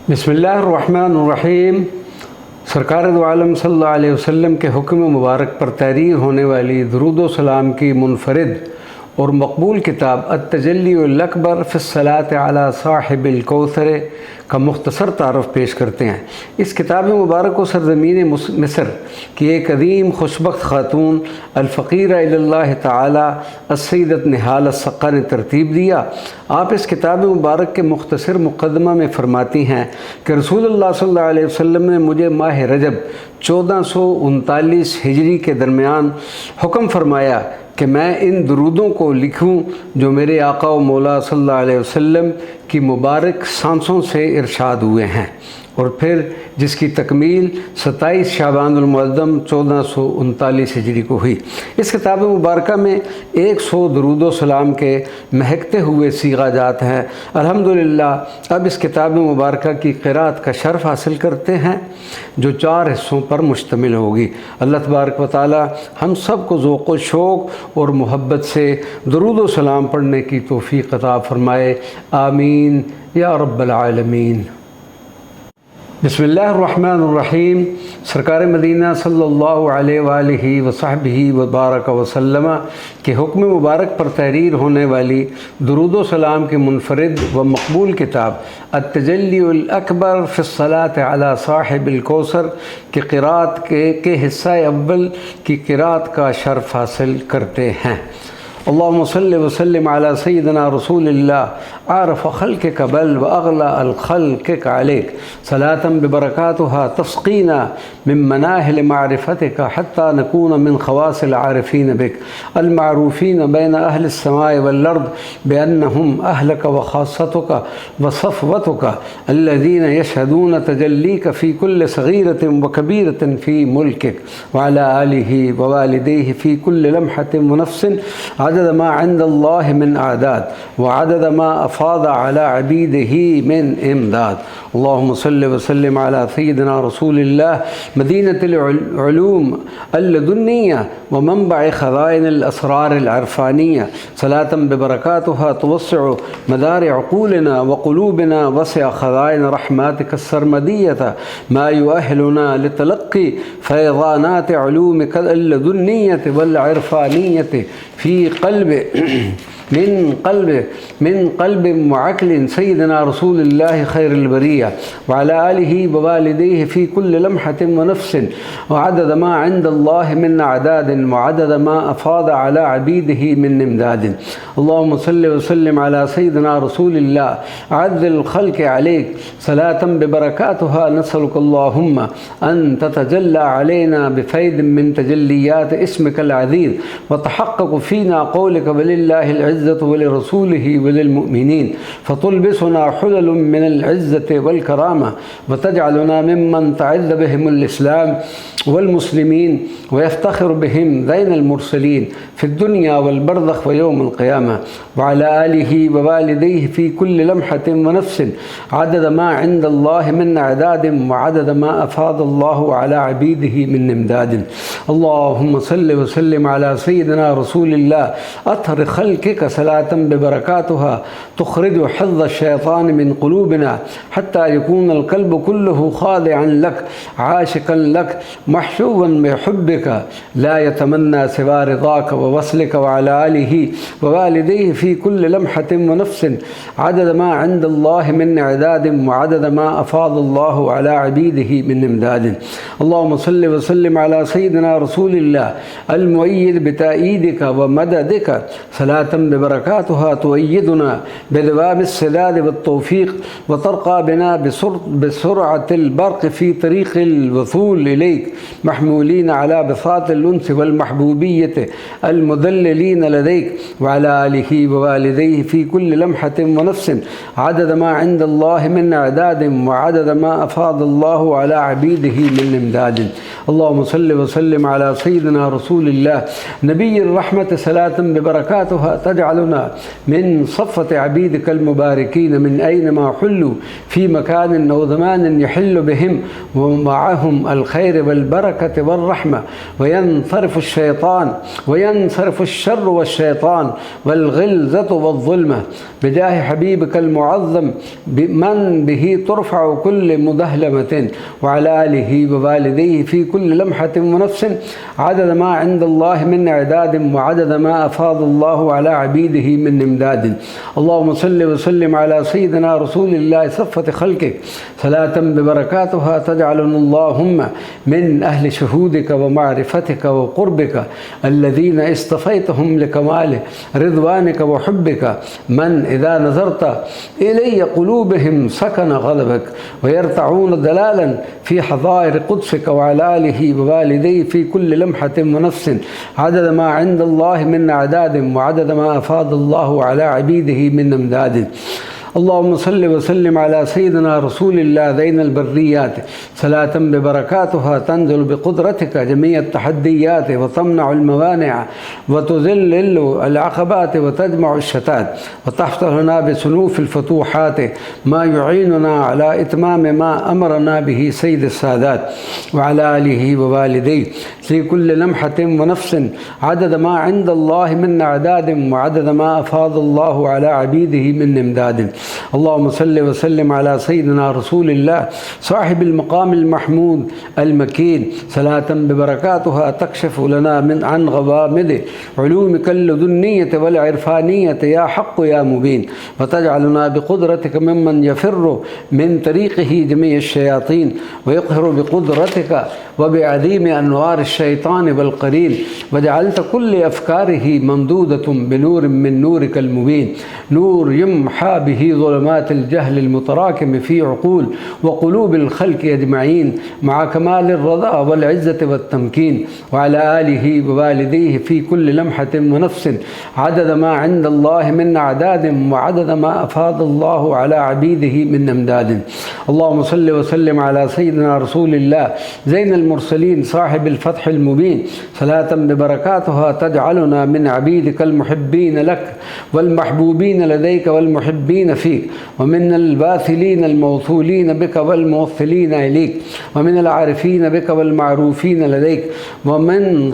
बिस्मिल्लाहिर्रहमानिर्रहीम। सरकार दो आलम सल्लल्लाहु अलैहि वसल्लम के हुक्म मुबारक पर तहरीर होने वाली दुरूद व सलाम की मुनफरिद और मकबूल किताब अत-तजल्लीउल अकबर फ़िस्सलात अला साहिबिल कौसर का मुख्तसर तारफ़ पेश करते हैं। इस किताब मुबारक को सरज़मीन मिस्र की एक अदीम खुशबख्त ख़ातून अल-फ़क़ीरा इलल्लाह ताला अस्सय्यदत निहाल अस्सक़ा ने तरतीब दिया। आप इस किताब मुबारक के मुख्तसर मुक़द्दमा में फ़रमाती हैं कि रसूलुल्लाह सल्लल्लाहु अलैहि वसल्लम ने मुझे माह रजब 1439 हिजरी के दरमियान हुक्म फ़रमाया कि मैं इन दुरूदों को लिखूं जो मेरे आका व मौला सल्लल्लाहु अलैहि वसल्लम की मुबारक सांसों से इरशाद हुए हैं, और फिर जिसकी तकमील 27 शाबानुल मुअज़्ज़म 1439 हिजरी को हुई। इस किताब मुबारक में 100 दुरूद व सलाम के महकते हुए सीगा जात हैं। अल्हम्दुलिल्लाह अब इस किताब मुबारक की क़िराअत का शर्फ़ हासिल करते हैं जो 4 हिस्सों पर मुश्तमिल होगी। अल्लाह तबारक व तआला हम सब को ज़ौक़ व शौक़ और मोहब्बत से दुरूद व सलाम पढ़ने की तौफ़ीक़ अता फ़रमाए। आमीन या रब्बल आलमीन। बिस्मिल्लाहिर्रहमानिर्रहीम। सरकार मदीना सल्लल्लाहु अलैहि वसहबिही व बारक वसल्लम के हुक्म मुबारक पर तहरीर होने वाली दुरूद व सलाम की मुनफरिद व मकबूल किताब अत-तजल्लीउल अकबर फ़िस्सलात अला साहिबिल कौसर की क़िराअत के हिस्सा अव्वल की क़िराअत का शर्फ़ हासिल करते हैं। अल्लाहुम्मा सल्लि व सल्लिम अला सय्यिदिना रसूलिल्लाह आरफ़ ख़ल्क़िक बल व अग़ला अल ख़ल्क़िक अलैक सलातन बिबरकातुहा तस्क़ीना मिन मनाहिल मारिफ़तिक हत्ता नकून मिन ख़वासिल आरिफ़ीन बिक अल मारूफ़ीन बैन अहलिस समाए वल अर्द बिअन्नहुम अहलक व ख़ास्सतुक व सफ़वतुक अल्लज़ीन यशहदून तजल्लीक फ़ी कुल्लि सग़ीरतिन व कबीरतिन फ़ी मुल्किक व अला आलिहि व वालिदैहि फ़ी कुल्लि लम्हतिन व नफ़्सिन अदद मा इंदल्लाहि मिन आदाद व अदद मा अफ़ाद अला अबीदिही मिन इमदाद। अल्लाहुम्मा सल्लि व सल्लिम अला सय्यिदिना रसूलिल्लाह मदीनतिल उलूम अल-लदुन्निया व मनबअ ख़ज़ाइनिल असरारिल अरफ़ानिया सलातन बिबरकातुहा तुवस्सिउ मदारिअ अक़ूलिना व क़ुलूबिना वसिअ ख़ज़ाइन रहमतिक सर्मदिय्यता मा युअहिलुना लितलक़्क़ी फ़ैज़ानाति उलूमिक अल-लदुन्नियति वल अरफ़ानियति फ़ी मिन क़ल्ब मुअक़्क़िलिन सय्यिदिना रसूलिल्लाहि ख़ैरिल बरिय्या व अला आलिहि व वालिदैहि फ़ी कुल्लि लम्हतिन व नफ़्सिन व अदद मा इंदल्लाहि मिन अअदादिन व अदद मा अफ़ाद अला अबीदिही मिन इमदादिन। अल्लाहुम्मा सल्लि व सल्लिम अला सय्यिदिना रसूलिल्लाह अअज़्ज़िल ख़ल्क़ि अलैक सलातन बिबरकातुहा नसअलुक अल्लाहुम्मा अन ततजल्ला अलैना बिफ़ैद मिन तजल्लियात इस्मिकल अज़ीज़ व तहक़्क़क़ फ़ीना क़ौलुक वलिल्लाहिल इज़्ज़तु व लिरसूलिही व लिलमुअमिनीन फ़तुल्बिसुना हुललन मिनल इज़्ज़ति वल करामा व तजअलुना मिम्मन तअज़्ज़ बिहिमुल इस्लाम वल मुस्लिमीन व यफ़्तख़िरु बिहिम ज़ैनल मुरसलीन फ़िद्दुनिया वल बरज़ख़ व यौमिल क़ियामा व अला आलिहि व वालिदैहि फ़ी कुल्लि लम्हतिन व नफ़्सिन अदद मा इंदल्लाहि मिन अअदादिन व अदद मा अफ़ादल्लाहु अला अबीदिही मिन इमदादिन। अल्लाहुम्मा सल्लि व सल्लिम अला सय्यिदिना रसूलिल्लाह अत्हर ख़ल्क़िक सलातन बिबरकातुहा तुख़रिजु हिज़्ज़ अश-शैतान मिन क़ुलूबिना हत्ता यकूनल क़ल्बु कुल्लुहु ख़ादिअन लक आशिक़न लक महशूबन बिहुब्बिक ला यतमन्ना सिवा रिज़ाक व वस्लिक व अला आलिहि व वालिदैहि फ़ी कुल्लि लम्हतिन व नफ़्सिन अदद मा इंदल्लाहि मिन अअदादिन व अदद मा अफ़ादल्लाहु अला अबीदिही मिन इमदादिन। अल्लाहुम्मा सल्लि व सल्लिम अला सय्यिदिना रसूलिल्लाह अल मुअय्यिद बिताईदिक व मददिक सलातन बिबरकातुहा तुअय्यिदुना बिदवामिस सदाद व तौफ़ीक़ व तरक़ा बिना बिसुरअतिल बर्क़ फ़ी तरीक़िल वसूल इलैक महमूलीन अला बिसातिल उन्स वल महबूबिय्यत अल मुदल्लिलीन लदैक व अला आलिहि व वालिदैहि फ़ी कुल्लि लम्हतिन व नफ़्सिन अदद मा इंदल्लाहि मिन अअदादिन व अदद मा अफ़ादल्लाहु अला अबीदिही मिन इमदादिन। اللهم صل وسلم على سيدنا رسول الله نبي الرحمة صلاة ببركاتها تجعلنا من صفة عبيدك المباركين من أينما حلوا في مكان أو زمان يحل بهم ومعهم الخير والبركة والرحمة، وينصرف الشر والشيطان والغلظة والظلمة بجاه حبيبك المعظم من به ترفع كل مدهلمة، وعلى آله ووالديه في كل لمحة ونفس عدد ما عند الله من إعداد وعدد ما أفاض الله على عبيده من إمداد. اللهم صل وسلم على سيدنا رسول الله صفة خلقك صلاة ببركاتها تجعلنا اللهم من أهل شهودك ومعرفتك وقربك الذين اصطفيتهم لكمال رضوانك وحبك، من إذا نظرت إلي قلوبهم سكن غضبك ويرتعون دلالا في حظائر قدسك، وعلى آله ووالديه في كل لمحة ونفس عدد ما عند الله من أعداد وعدد ما أفاض الله على عبيده من أمداد. اللهم صل وسلم على سيدنا رسول الله ذين البريات صلاة ببركاتها تنزل بقدرتك جميع التحديات وتمنع الموانع وتذلل العقبات وتجمع الشتات، وتفتح لنا بسنوف الفتوحات ما يعيننا على إتمام ما أمرنا به سيد السادات، وعلى آله ووالديه في كل لمحة ونفس عدد ما عند الله من أعداد وعدد ما أفاض الله على عبيده من إمداد. اللهم صل وسلم على سيدنا رسول الله صاحب المقام المحمود المكين صلاة ببركاتها تكشف لنا عن غوامض علومك اللدنية والعرفانية يا حق يا مبين، وتجعلنا بقدرتك ممن يفر من طريقه جميع الشياطين ويقهر بقدرتك وبعظيم أنوار الشيطان والقرين، وجعلت كل أفكاره ممدودة بنور من نورك المبين، نور يمحى به ظلمات الجهل المتراكم في عقول وقلوب الخلق أجمعين مع كمال الرضا والعزة والتمكين، وعلى آله ووالديه في كل لمحة ونفس عدد ما عند الله من أعداد وعدد ما أفاض الله على عبيده من أمداد. اللهم صل وسلم على سيدنا رسول الله زين المرسلين صاحب الفتح المبين صلاة ببركاتها تجعلنا من عبيدك المحبين لك والمحبوبين لديك والمحبين فيك، ومن الباثلين الموصولين بك والموصلين إليك، ومن العارفين بك والمعروفين لديك، ومن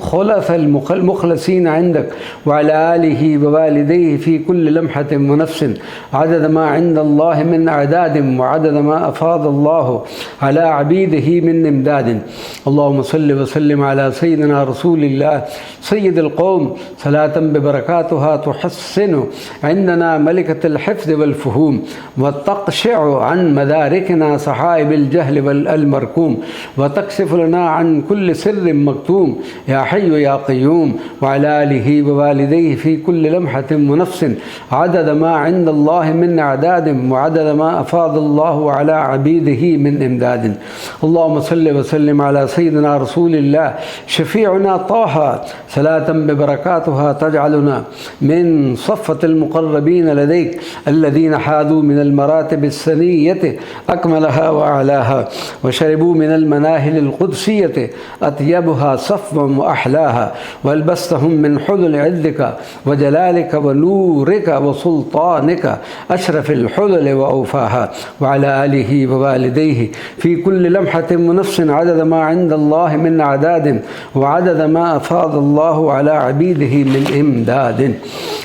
خلف المخلصين عندك، وعلى آله ووالديه في كل لمحة ونفس عدد ما عند الله من أعداد وعدد ما أفاض الله على عبيده من إمداد. اللهم صل وسلم على سيدنا رسول الله سيد القوم صلاة ببركاتها تحسن عندنا ملكة الحفظ والفهوم وتقشع عن مداركنا صحائب الجهل والمركوم، وتكشف لنا عن كل سر مكتوم يا حي يا قيوم، وعلى آله ووالديه في كل لمحة ونفس عدد ما عند الله من أعداد وعدد ما أفاض الله على عبيده من إمداد. اللهم صل وسلم على سيدنا رسول الله شفيعنا طه صلاة ببركاتها تجعلنا من صفة المقربين لديك الذين حاذوا من المراتب السنية أكملها وأعلاها، وشربوا من المناهل القدسية أطيبها صفوا وأحلاها، والبستهم من حلل عزك وجلالك ونورك وسلطانك أشرف الحلل وأوفاها، وعلى آله ووالديه في كل لمحة ونفس عدد ما عند الله من أعداد وعدد ما أفاض الله على عبيده من إمداد.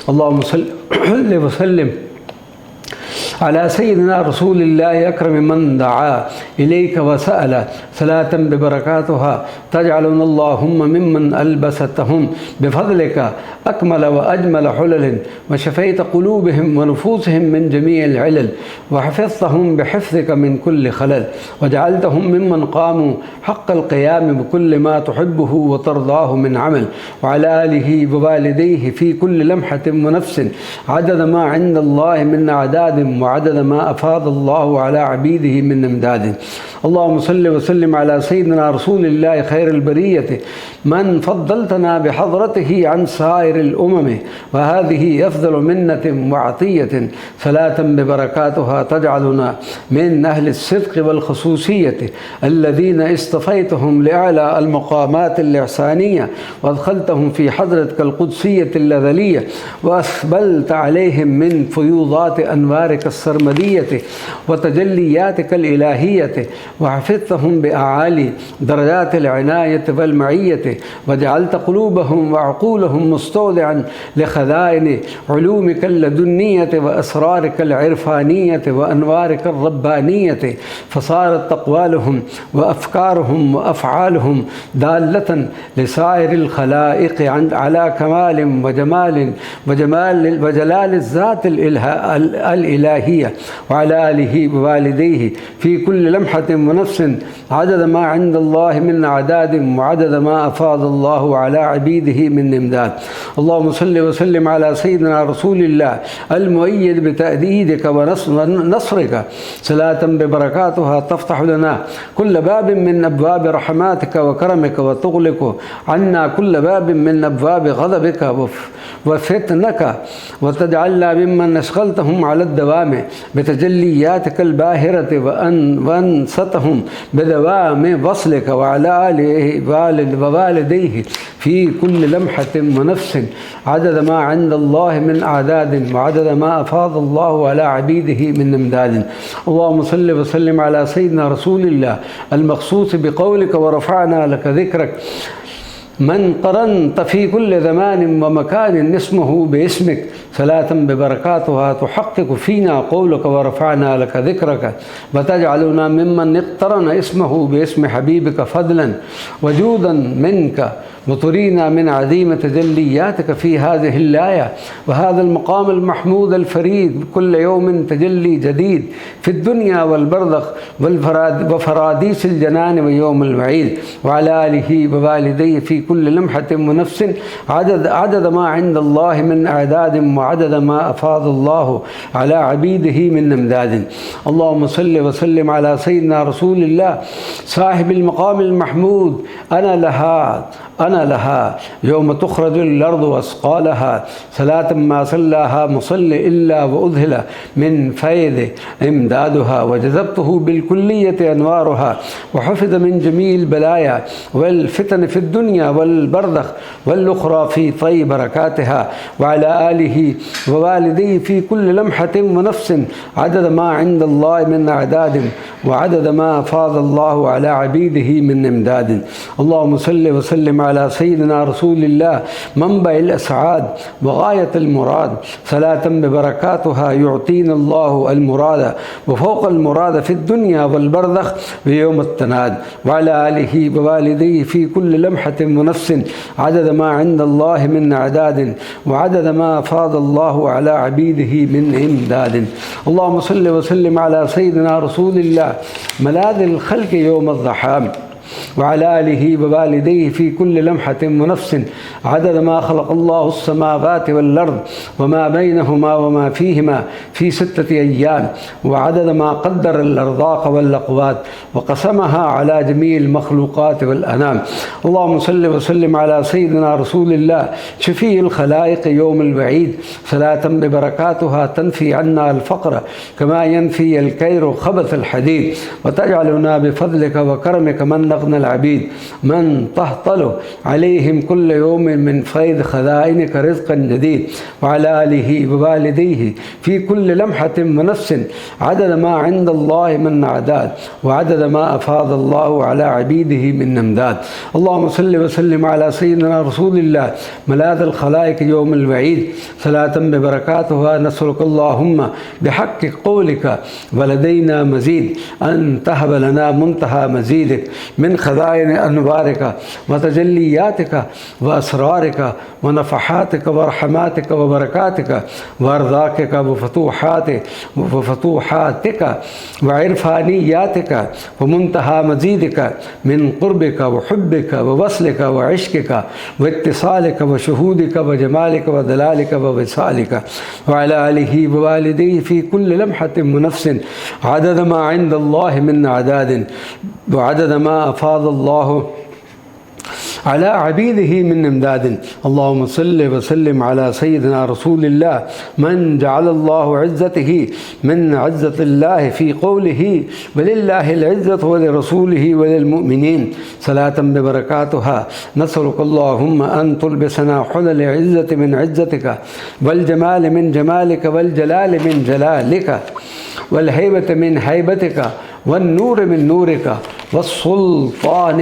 اللهم صل وسلم على سيدنا رسول الله أكرم من دعا إليك وسأل صلاة ببركاتها تجعلنا اللهم ممن ألبستهم بفضلك أكمل وأجمل حلل، وشفيت قلوبهم ونفوسهم من جميع العلل، وحفظتهم بحفظك من كل خلل، وجعلتهم ممن قاموا حق القيام بكل ما تحبه وترضاه من عمل، وعلى آله ووالديه في كل لمحة ونفس عدد ما عند الله من أعداد وعدد ما أفاض الله على عبيده من إمداد. اللهم صل وسلم على سيدنا رسول الله خير البرية من فضلتنا بحضرته عن سائر الأمم، وهذه أفضل منة وعطية، صلاة ببركاتها تجعلنا من أهل الصدق والخصوصية الذين اصطفيتهم لأعلى المقامات الإحسانية، وأدخلتهم في حضرتك القدسية الأزلية، وأسبلت عليهم من فيوضات أنوارك السرمدية وتجلياتك الإلهية، وحفظتهم بأعالي درجات العناية والمعية، وجعلت قلوبهم وعقولهم مستودعا لخزائن علومك اللدنية وأسرارك العرفانية وأنوارك الربانية، فصارت أقوالهم وأفكارهم وأفعالهم دالة لسائر الخلائق على كمال وجلال الذات الإلهية، وعلى آله ووالديه في كل لمحة ونفس عدد ما عند الله من أعداد، وعدد ما أفاض الله على عبيده من إمداد. اللهم صل وسلم على سيدنا رسول الله المؤيد بتأييدك ونصرك، صلاة ببركاتها تفتح لنا كل باب من أبواب رحماتك وكرمك، وتغلق عنا كل باب من أبواب غضبك وفتنك، وتجعلنا ممن أشغلتهم على الدوام بتجلياتك الباهرة، وأنستهم بدوام وصلك، وعلى آله ووالديه في كل لمحة ونفس عدد ما عند الله من أعداد، وعدد ما أفاض الله على عبيده من إمداد. اللهم صل وسلم على سيدنا رسول الله المخصوص بقولك ورفعنا لك ذكرك، من قرنت في كل زمان ومكان اسمه باسمك، صلاة ببركاتها تحقق فينا قولك ورفعنا لك ذكرك، وتجعلنا ممن اقترن اسمه باسم حبيبك فضلا وجودا منك، وترينا من عظيم تجلياتك في هذه الآية وهذا المقام المحمود الفريد كل يوم تجلي جديد في الدنيا والبرزخ وفراديس الجنان ويوم الوعيد، وعلى آله ووالديه في كل لمحة ونفس عدد ما عند الله من أعداد، وعدد ما أفاض الله على عبيده من إمداد. اللهم صل وسلم على سيدنا رسول الله صاحب المقام المحمود، أنا لها يوم تخرج الأرض وأثقالها، صلاة ما صلاها مصل إلا وأذهل من فيض إمدادها، وجذبته بالكلية أنوارها، وحفظ من جميع البلايا والفتن في الدنيا والبرزخ والأخرى في طي بركاتها، وعلى آله ووالديه في كل لمحة ونفس عدد ما عند الله من أعداد، وعدد ما أفاض الله على عبيده من إمداد. اللهم صل وسلم على سيدنا رسول الله منبع الأسعاد وغاية المراد، صلاة ببركاتها يعطينا الله المراد وفوق المراد في الدنيا والبرزخ ويوم التناد، وعلى آله ووالديه في كل لمحة ونفس عدد ما عند الله من أعداد، وعدد ما أفاض الله على عبيده من إمداد. اللهم صل وسلم على سيدنا رسول الله ملاذ الخلق يوم الضحى، وعلى آله ووالديه في كل لمحة ونفس عدد ما خلق الله السماوات والأرض وما بينهما وما فيهما في 6 أيام، وعدد ما قدر الأرزاق والأقوات وقسمها على جميع المخلوقات والأنام. اللهم صل وسلم على سيدنا رسول الله شفيع الخلائق يوم الوعيد، صلاة ببركاتها تنفي عنا الفقر كما ينفي الكير خبث الحديد، وتجعلنا بفضلك وكرمك من نغنى العبيد، من تهطل عليهم كل يوم من فيض خزائنك رزقا جديد، وعلى آله ووالديه في كل لمحة ونفس عدد ما عند الله من أعداد، وعدد ما أفاض الله على عبيده من أمداد. اللهم صل وسلم على سيدنا رسول الله ملاذ الخلائق يوم الوعيد، صلاة ببركاتها نسألك اللهم بحق قولك ولدينا مزيد أن تهب لنا منتهى مزيدك من من खज़ाइन अनवारिका व तजल्लियातिका व असरारिका व नफ़हातिका व रहमातिका व बरकातिका व अर्ज़ाक़िका व फ़तूहातिका व इरफ़ानियातिका व मुंतहा मज़ीदिका मिन क़ुर्बिका व हुब्बिका व वस्लिका व इश्क़िका व इत्तिसालिका व शुहूदिका व जमालिका व दलालिका व विसालिका व अला आलिही व वालिदैहि फ़ी कुल्लि लम्हतिन व नफ़्सिन अदद मा इंदल्लाहि मिन अदादिन व अदद मा अफ़ादल्लाहु अला अबीदिही मिन इमदादिन। अल्लाहुम्मा सल्लि व सल्लिम अला सय्यिदिना रसूलिल्लाह मन जअलल्लाहु इज़्ज़तिही मिन इज़्ज़तिल्लाहि फ़ी क़ौलिही वलिल्लाहिल इज़्ज़तु व लिरसूलिही व लिलमुअ्मिनीन सलातन बिबरकातिहा नसअलुकल्लाहुम्मा अन तुलबिसना हुल्ल इज़्ज़ति मिन इज़्ज़तिका वल जमाल मिन जमालिका वल जलाल मिन जलालिका वल हैबत मिन हैबतिका वन नूर मिन नूरिका वस्सुल्तान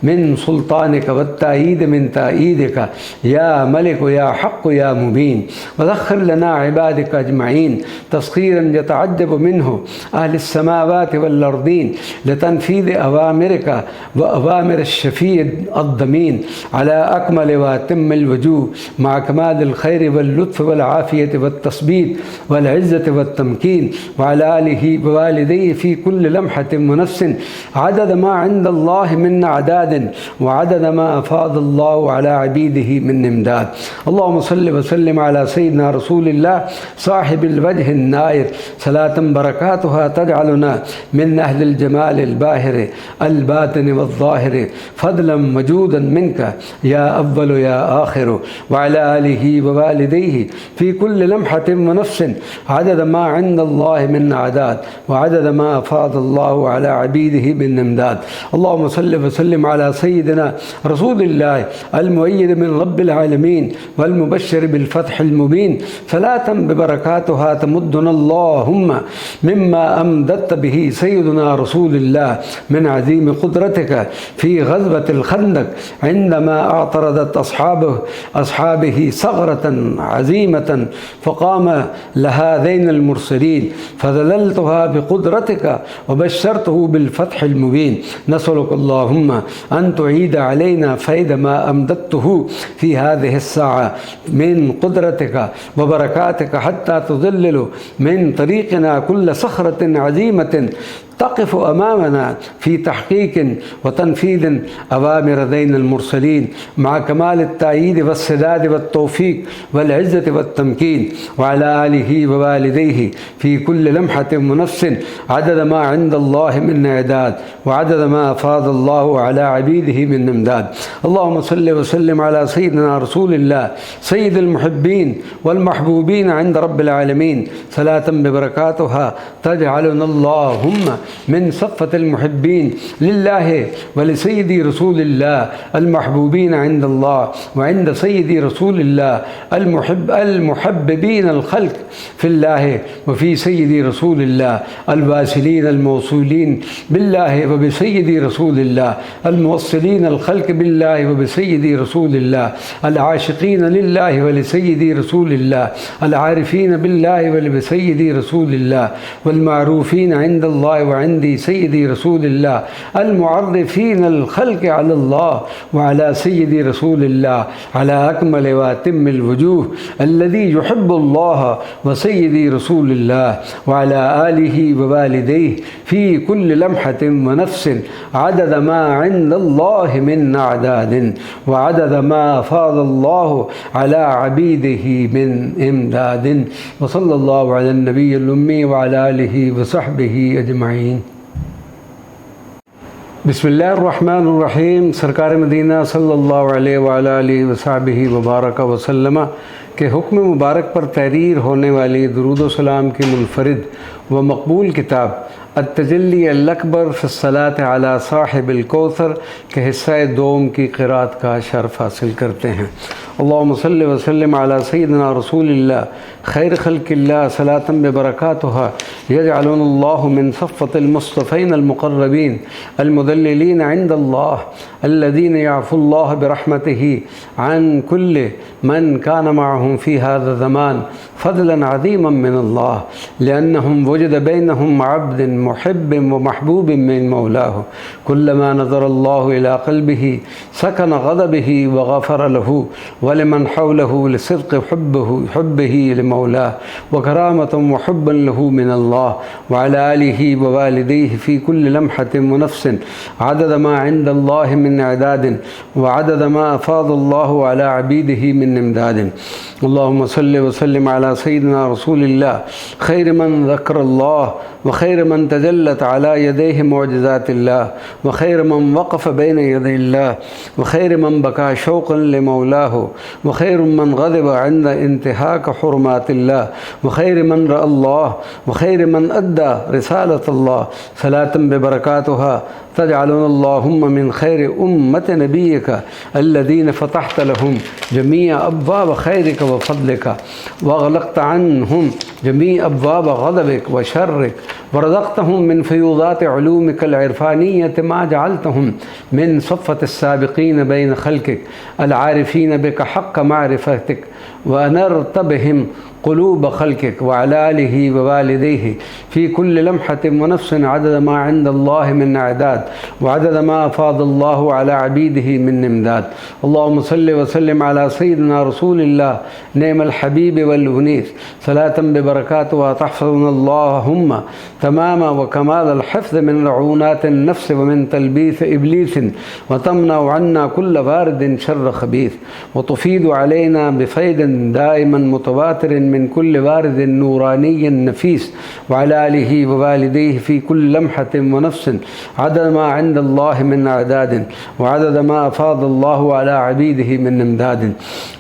मिन सुल्तानिका वत्ताईद मिन ताईदिका या मलिक या हक़ या मुबीन वज़ख्खिर लना इबादिका अजमईन तस्खीरन यतअज्जब मिन्हु अहलिस समावाति वल अर्दीन लितनफ़ीज़ अवामिरिका व अवामिर अश-शफ़ीअ अद-दमीन अला अकमल व अतम्मिल वजूह मा कमालिल खैर वल लुत्फ़ वल आफ़ियत वत तस्बीत वल इज़्ज़त वत तमकीन व अला आलिही व वालिदैहि फ़ी कुल्लि लम्हतिन व नफ़्सिन अदद मा इंदल्लाहि मिन अदाद व अदद मा अफ़ादल्लाहु अला अबीदिही मिन इमदाद। अल्लाहुम्मा सल्लि व सल्लिम अला सय्यिदिना रसूलिल्लाह साहिबिल वजहिन नाइर सलातन बरकातुहा तजअलुना मिन अहलिल जमालिल बाहिर अल बातिन वज़ ज़ाहिर फ़ज़लन मजूदन मिनका या अव्वल या आखिर व अला आलिही व वालिदैहि फ़ी कुल्लि लम्हतिन व नफ़्सिन अदद मा इंदल्लाहि मिन अदाद व अदद मा अफ़ादल्लाहु अला अबीदिही मिन इमदाद। अल्लाहुम्मा सल्लि व सल्लिम अला सय्यिदिना रसूलिल्लाह अल मुअय्यद मिन रब्बिल आलमीन वल मुबश्शिर बिल फ़त्हिल मुबीन सलातन बिबरकातिहा तमुद्दुना अल्लाहुम्मा मिम्मा अमदत बिही सय्यिदुना रसूलिल्लाह मिन अज़ीम क़ुदरतिका फ़ी ग़ज़वतिल ख़ंदक़ इंदमा अअतरदत अस्हाबिही सग़रतन अज़ीमतन फ़क़ाम लहाज़ैनिल मुरसलीन फ़ज़ललतुहा बिक़ुदरतिका व बश्शरतहु बिल फ़त्हिल मुबीन नसअलुकल्लाहुम्मा अन तुईद अलैना फ़ैद मा अमदत्तहु फ़ी हाज़िहि अस्साअ मिन क़ुदरतिका व बरकातिका हत्ता तुज़ल्लिलु मिन तरीक़िना कुल्ल सख़रतिन अज़ीमतिन तक़िफ़ अमामना फ़ी तहक़ीक़ व तनफ़ीज़ अवामिर ज़ैनिल मुरसलीन मा कमाल अत-ताईद वस्सदाद वत-तौफ़ीक़ वल इज़्ज़त वत-तमकीन व अला आलिही व वालिदैहि फ़ी कुल्लि लम्हतिन व नफ़्सिन अदद मा इंदल्लाहि मिन अदाद व अदद मा अफ़ादल्लाहु अला अबीदिही मिन इमदाद। अल्लाहुम्मा सल्लि व सल्लिम अला सय्यिदिना रसूलिल्लाह सय्यिदिल मुहिब्बीन वल महबूबीन इंद रब्बिल आलमीन सलातन बिबरकातिहा तजअलुना अल्लाहुम्मा मिन सफ़्फ़तिल मुहिब्बीन लिल्लाहि व लिसय्यिदी रसूलिल्लाह अल महबूबीन इंदल्लाह व इंद सय्यिदी रसूलिल्लाह अल मुहब्बिबीन अल खल्क़ फ़िल्लाहि व फ़ी सय्यिदी रसूलिल्लाह अल वासिलीन अल मौसूलीन बिल्लाहि व बिसय्यिदी रसूलिल्लाह अल मुवस्सिलीन अल खल्क़ बिल्लाहि व बिसय्यिदी रसूलिल्लाह अल आशिक़ीन लिल्लाहि व लिसय्यिदी रसूलिल्लाह अल आरिफ़ीन बिल्लाहि व लिसय्यिदी रसूलिल्लाह वल मारूफ़ीन इंदल्लाह व इंदी सय्यिदी रसूलिल्लाह अल मुअर्रिफ़ीन अल खल्क़ अलल्लाह व अला सय्यिदी रसूलिल्लाह अला अकमल व अतम्मिल वजूह अल्लज़ी युहिब्बुल्लाह व सय्यिदी रसूलिल्लाह व अला आलिही व वालिदैहि फ़ी कुल्लि लम्हतिन व नफ़्सिन अदद मा इंदल्लाहि मिन अदादिन व अदद मा अफ़ादल्लाहु अला अबीदिही मिन इमदादिन व सल्लल्लाहु अला नबिय्यिल उम्मी व अला आलिही व सहबिही अजमईन। बिस्मिल्लाहिर्रहमानिर्रहीम। सरकार मदीना सल्लल्लाहु अलैहि व अला आलिहि व सहबिही व बारक व सल्लम के हुक्म मुबारक पर तहरीर होने वाली दुरूद व सलाम की मुनफरिद व मकबूल किताब अत-तजल्ली अल-अकबर फ़िस्सलात अला साहिबिल कौसर के हिस्सा दोम की क़िरात का शर्फ़ हासिल करते हैं। अल्लाहुम्मा सल्लि व सल्लिम अला सय्यिदिना रसूलिल्लाह खैर खल्क़िल्लाह सलातन बिबरकातिहा यजअलुनल्लाहु मिन सफ़्फ़तिल मुस्तफ़ीन अल मुक़र्रबीन अल मुदल्लिलीन इंदल्लाह अल्लज़ीना यअफ़ुल्लाह बिरहमतिही अन कुल्लि मन कान मअहुम फ़ी हाज़ा ज़मान फ़ज़लन अज़ीमन मिनल्लाह लिअन्नहुम वुजिद बैनहुम अब्दुन محب ومحبوب من مولاه. كلما نظر الله إلى قلبه سكن غضبه وغفر له ولمن حوله لصدق حبه لمولاه وكرامة وحبا له من الله وعلى آله ووالديه في كل لمحة ونفس عدد ما عند الله من إعداد وعدد ما أفاض الله على عبيده من إمداد. اللهم صل وسلم على سيدنا رسول الله خير من ذكر الله وخير من تجلت على يديه معجزات الله وخير من وقف بين يدي الله وخير من بكى شوقا لمولاه وخير من غضب عند انتهاك حرمات الله وخير من رأى الله وخير من أدى رسالة الله. صلاة ببركاتها تجعلنا اللهم من خير أمة نبيك الذين فتحت لهم جميع أبواب خيرك وفضلك وأغلقت عنهم جميع أبواب غضبك وشرك ورزقتهم من فيوضات علومك العرفانية ما جعلتهم من صفة السابقين بين خلقك العارفين بك حق معرفتك وأنرت بهم قلوب خلقك وعلى آله ووالديه في كل لمحة ونفس عدد ما عند الله من أعداد وعدد ما أفاض الله على عبيده من إمداد. اللهم صل وسلم على سيدنا رسول الله نعم الحبيب والأنيس صلاة ببركاتها تحفظنا اللهم تمام وكمال الحفظ من لعونات النفس ومن تلبيس إبليس وتمنع عنا كل وارد شر خبيث وتفيد علينا بفيض دائما متواتر من كل وارد نوراني نفيس وعلى آله ووالديه في كل لمحة ونفس عدد ما عند الله من أعداد وعدد ما أفاض الله على عبيده من إمداد.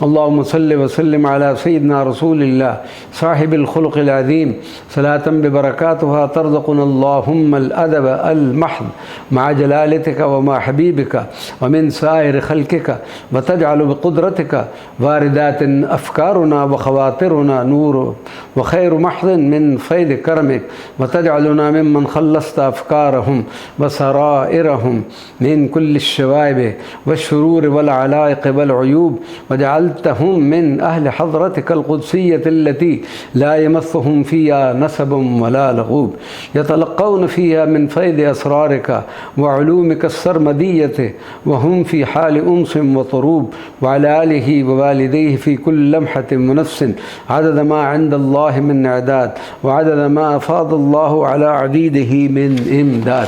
اللهم صل وسلم على سيدنا رسول الله صاحب الخلق العظيم صلاة ببركاتها ترزقنا اللهم الأدب المحض مع جلالتك ومع حبيبك ومن سائر خلقك وتجعل بقدرتك واردات أفكارنا وخواطرنا نور وخير محض من فيض كرمك وتجعلنا ممن خلصت أفكارهم وسرائرهم من كل الشوائب والشرور والعلائق والعيوب وجعلتهم من أهل حضرتك القدسية التي لا يمسهم فيها نسب ولا لغوب يتلقون فيها من فيض أسرارك وعلومك السرمدية وهم في حال أنس وطروب وعلى آله ووالديه في كل لمحة ونفس عدد ما عند الله من إعداد وعدد ما أفاض الله على عبيده من إمداد.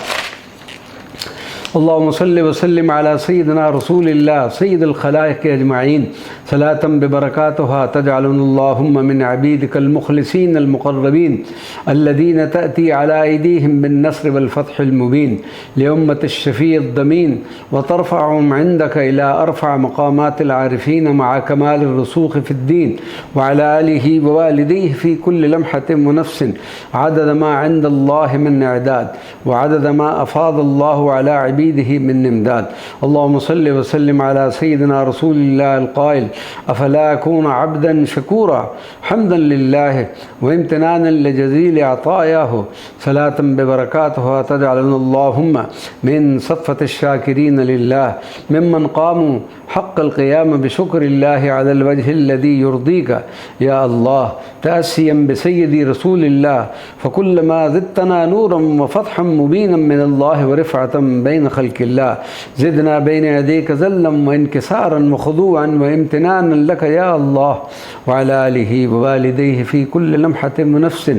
اللهم صل وسلم على سيدنا رسول الله سيد الخلائق أجمعين صلاة ببركاتها تجعلنا اللهم من عبيدك المخلصين المقربين الذين تأتي على أيديهم بالنصر والفتح المبين لأمة الشفيع الضمين وترفعهم عندك إلى أرفع مقامات العارفين مع كمال الرسوخ في الدين وعلى آله ووالديه في كل لمحة ونفس عدد ما عند الله من إعداد وعدد ما أفاض الله على عبيده من إمداد. اللهم صل وسلم على سيدنا رسول الله القائل أفلا أكون عبدا شكورا حمدا لله وامتنانا لجزيل عطاياه صلاة ببركاتها تجعلنا اللهم من صفة الشاكرين لله ممن قاموا حق القيام بشكر الله على الوجه الذي يرضيك يا الله تأسيا بسيدي رسول الله فكلما زدتنا نورا وفتحا مبينا من الله ورفعة بين خلق الله زدنا بين يديك ذلا وانكسارا وخضوعا وامتنانا لك يا الله وعلى آله ووالديه في كل لمحة ونفس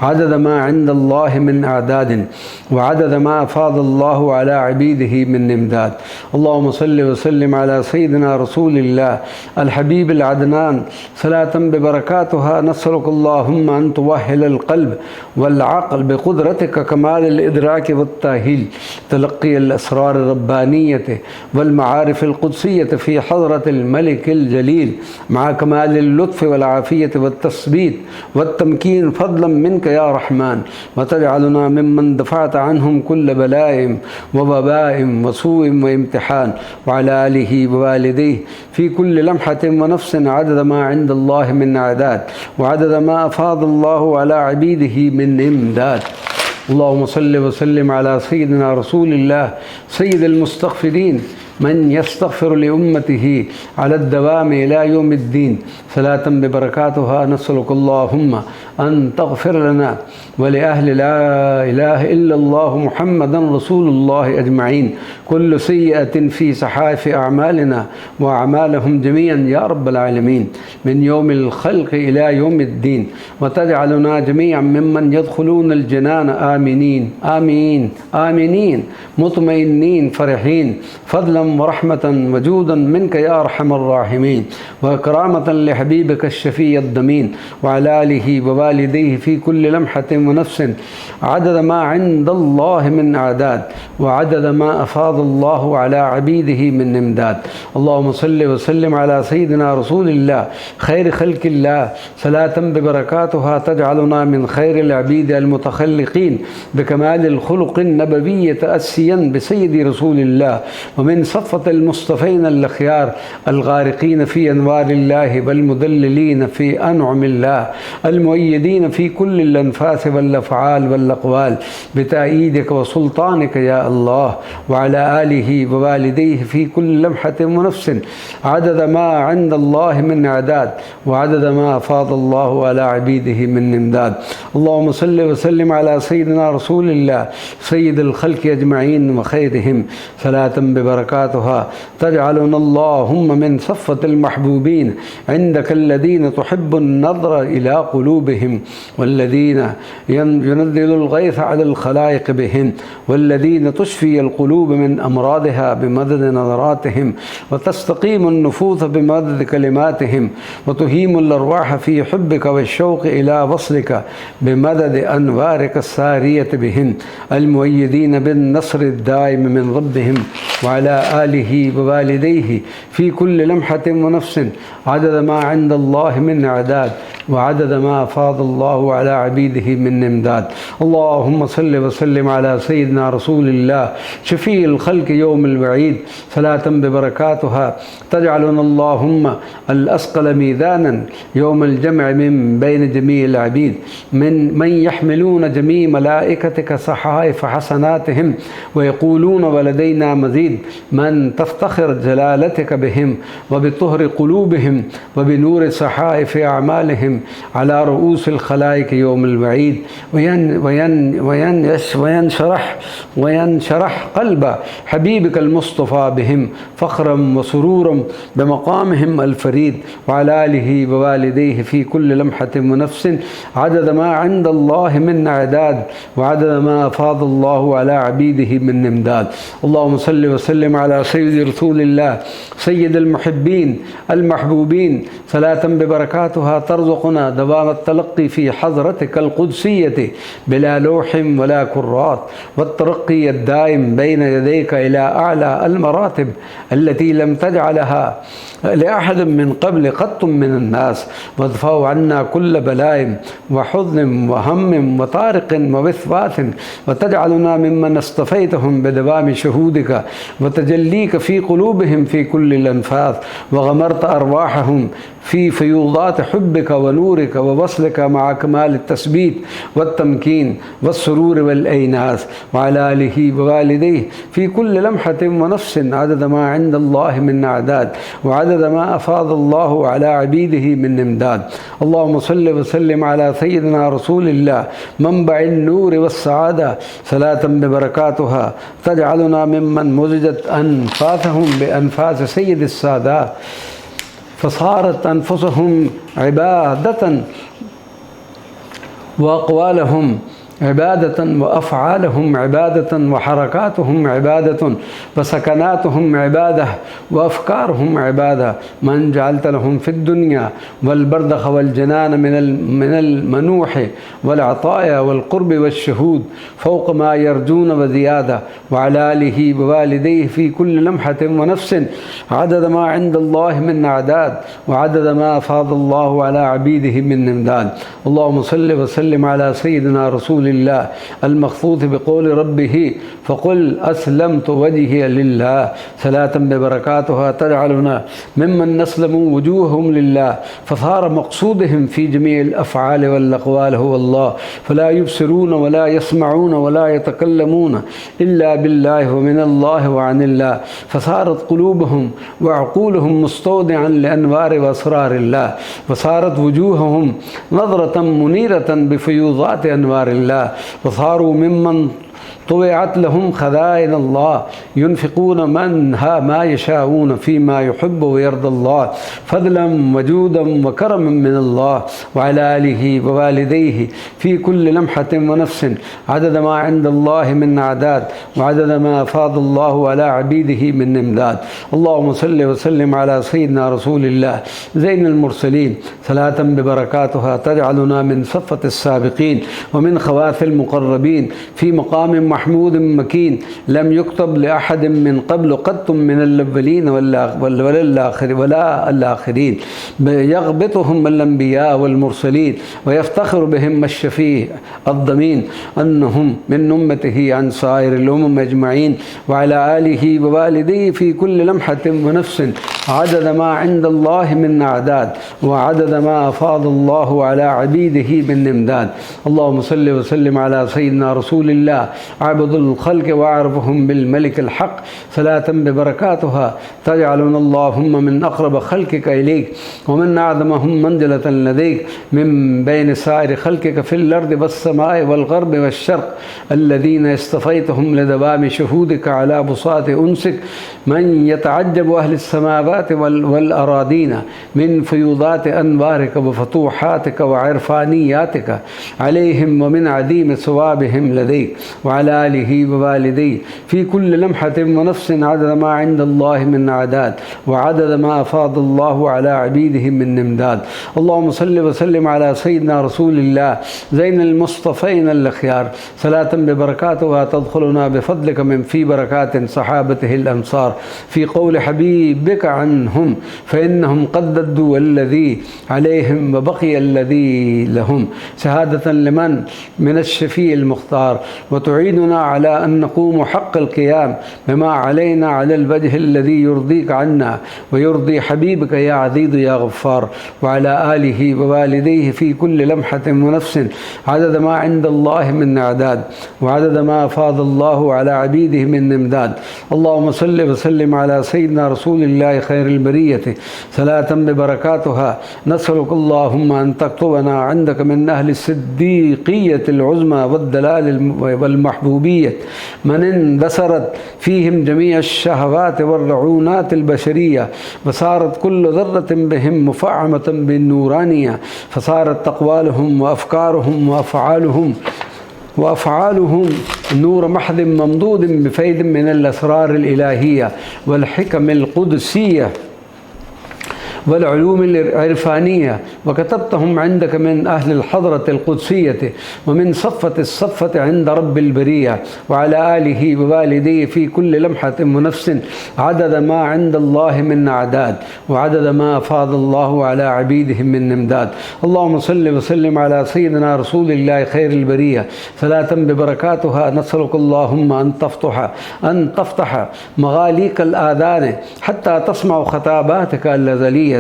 عدد ما عند الله من أعداد وعدد ما أفاض الله على عبيده من إمداد. اللهم صل وسلم على سيدنا رسول الله الحبيب العدنان صلاة ببركاتها نسألك اللهم أن توهل القلب والعقل بقدرتك كمال الإدراك والتأهيل تلقي الأسرار الربانية والمعارف القدسية في حضرة الملك الجليل مع كمال اللطف والعافية والتثبيت والتمكين فضلا منك يا رحمن وتجعلنا ممن دفعت عنهم كل بلاء ووباء وسوء وامتحان وعلى آله ووالديه في كل لمحة ونفس عدد ما عند الله من أعداد وعدد ما أفاض الله على عبيده من إمداد. اللهم صل وسلم على سيدنا رسول الله سيد المستغفرين من يستغفر لأمته على الدوام إلى يوم الدين صلاة ببركاتها نسألك اللهم أن تغفر لنا ولأهل لا إله إلا الله محمدا رسول الله أجمعين كل سيئة في صحائف أعمالنا وأعمالهم جميعا يا رب العالمين من يوم الخلق إلى يوم الدين، وتجعلنا جميعا ممن يدخلون الجنان آمنين آمين آمنين مطمئنين فرحين فضلا ورحمة وجودا منك يا أرحم الراحمين، وكرامة لحبيبك الشفيع الضمين وعلى آله ووالديه في كل لمحة ونفس عدد ما عند الله من أعداد وعدد ما أفاض الله على عبيده من إمداد. اللهم صل وسلم على سيدنا رسول الله خير خلق الله صلاة ببركاتها تجعلنا من خير العبيد المتخلقين بكمال الخلق النبوي تأسيا بسيد رسول الله ومن صفة المصطفين الأخيار الغارقين في أنوار الله والمدللين في أنعم الله المؤيدين في كل الأنفاس والأفعال والأقوال بتأييدك وسلطانك يا الله، وعلى آله ووالديه في كل لمحة ونفس عدد ما عند الله من إعداد وعدد ما أفاض الله على عبيده من إمداد. اللهم صل وسلم على سيدنا رسول الله سيد الخلق أجمعين وخيرهم صلاة ببركاتها تجعلنا اللهم من صفة المحبوبين عندك الذين تحب النظر إلى قلوبهم والذين ينزل الغيث على الخلائق بهم والذين تشفي القلوب من أمراضها بمدد نظراتهم وتستقيم النفوس بمدد كلماتهم وتهيم الأرواح في حبك والشوق إلى وصلك بمدد أنوارك السارية بهم المؤيدين بالنصر الدائم من ربهم، وعلى آله ووالديه في كل لمحة ونفس عدد ما عند الله من إعداد وعدد ما أفاض الله على عبيده من إمداد. اللهم صل وسلم على سيدنا رسول الله شفيع الخلق يوم الوعيد صلاة ببركاتها تجعلنا اللهم الأثقل ميزانا يوم الجمع من بين جميع العبيد من يحملون جميع ملائكتك صحائف حسناتهم ويقولون ولدينا مزيد من تفتخر جلالتك بهم وبطهر قلوبهم وبنور صحائف أعمالهم على رؤوس الخلائق يوم الوعيد وينشرح قلب حبيبك المصطفى بهم فخرا وسرورا بمقامهم الفريد، وعلى آله ووالديه في كل لمحة ونفس عدد ما عند الله من أعداد وعدد ما أفاض الله على عبيده من إمداد. اللهم صل وسلم على سيد رسول الله سيد المحبين المحبوبين صلاة ببركاتها ترزقنا دوام التلقي في حضرتك القدسية بلا لوح ولا كرات والترقي الدائم بين يديك إلى أعلى المراتب التي لم تجعلها لأحد من قبل قط من الناس، وادفعوا عنا كل بلاء وحزن وهم وطارق ووثبات وتجعلنا ممن اصطفيتهم بدوام شهودك وتجليك في قلوبهم في كل الأنفاس وغمرت أرواحهم في فيوضات حبك ونورك ووصلك مع كمال التثبيت والتمكين والسرور والأيناس، وعلى آله ووالديه في كل لمحة ونفس عدد ما عند الله من أعداد وعدد ما أفاض الله على عبيده من إمداد. اللهم صل وسلم على سيدنا رسول الله منبع النور والسعادة صلاة ببركاتها تجعلنا ممن مزجت أنفاسهم بأنفاس سيد السادات فصارت أنفسهم عبادة وأقوالهم عبادة وأفعالهم عبادة وحركاتهم عبادة وسكناتهم عبادة وأفكارهم عبادة من جعلت لهم في الدنيا والبرزخ والجنان من المنوح والعطايا والقرب والشهود فوق ما يرجون وزيادة، وعلى آله ووالديه في كل لمحة ونفس عدد ما عند الله من أعداد وعدد ما أفاض الله على عبيده من إمداد. اللهم صل وسلم على سيدنا رسول الله المخصوص بقول ربه فقل أسلمت وجهي لله، صلاة ببركاتها تجعلنا ممن نسلم وجوههم لله، فصار مقصودهم في جميع الأفعال والأقوال هو الله، فلا يبصرون ولا يسمعون ولا يتكلمون إلا بالله ومن الله وعن الله، فصارت قلوبهم وعقولهم مستودعا لأنوار وأسرار الله، وصارت وجوههم نظرة منيرة بفيوضات أنوار الله، وصاروا ممن طوعت لهم خزائن الله ينفقون منها ما يشاءون فيما يحب ويرضى الله، فضلا وجودا وكرما من الله وعلى آله ووالديه في كل لمحة ونفس عدد ما عند الله من أعداد، وعدد ما أفاض الله على عبيده من إمداد. اللهم صل وسلم على سيدنا رسول الله زين المرسلين، صلاة ببركاتها تجعلنا من صفة السابقين ومن خواث المقربين في مقام محمود مكين لم يكتب لأحد من قبل قط من الأولين ولا الآخرين، يغبطهم الأنبياء والمرسلين ويفتخر بهم الشفيع الضمين أنهم من أمته عن سائر الأمم أجمعين، وعلى آله ووالديه في كل لمحة ونفس عدد ما عند الله من أعداد، وعدد ما أفاض الله على عبيده من إمداد. اللهم صل وسلم على سيدنا رسول الله عبد الخلق وأعرفهم بالملك الحق، صلاة ببركاتها تجعلنا اللهم من أقرب خلقك إليك ومن أعظمهم منزلة لديك من بين سائر خلقك في الأرض والسماء والغرب والشرق الذين اصطفيتهم لدوام شهودك على بساط أنسك، من يتعجب أهل السماوات والأراضين من فيوضات أنوارك وفتوحاتك وعرفانياتك عليهم ومن عديم ثوابهم لديك، وعلى آله ووالديه في كل لمحة ونفس عدد ما عند الله من أعداد، وعدد ما أفاض الله على عبيده من إمداد. اللهم صل وسلم على سيدنا رسول الله زين المصطفين الأخيار، صلاة ببركاتها تدخلنا بفضلك من في بركات صحابته الأنصار، في قول حبيبك عنهم فإنهم قد ضدوا الذي عليهم وبقي الذي لهم، شهادة لمن من الشفيع المختار، وتعيننا على أن نقوم حق القيام بما علينا على الوجه الذي يرضيك عنا ويرضي حبيبك يا عزيز يا غفار، وعلى آله ووالديه في كل لمحة ونفس عدد ما عند الله من أعداد، وعدد ما أفاض الله على عبيده من إمداد. اللهم صل وسلم على سيدنا رسول الله خير البرية، صلاة ببركاتها نسألك اللهم أن تكتبنا عندك من أهل الصديقية العظمى والدلال والمحبوبية من اندثرت فيهم جميع الشهوات والرعونات البشرية، وصارت كل ذرة بهم مفعمة بالنورانية، فصارت أقوالهم وأفعالهم نور محض ممدود بفيض من الأسرار الإلهية والحكم القدسية والعلوم العرفانية، وكتبتهم عندك من أهل الحضرة القدسية ومن صفة الصفة عند رب البرية، وعلى آله ووالديه في كل لمحة ونفس عدد ما عند الله من أعداد، وعدد ما أفاض الله على عبيده من إمداد. اللهم صل وسلم على سيدنا رسول الله خير البرية، صلاة ببركاتها نسألك اللهم أن تفتح مغاليك الآذان حتى تسمع خطاباتك الأزلية،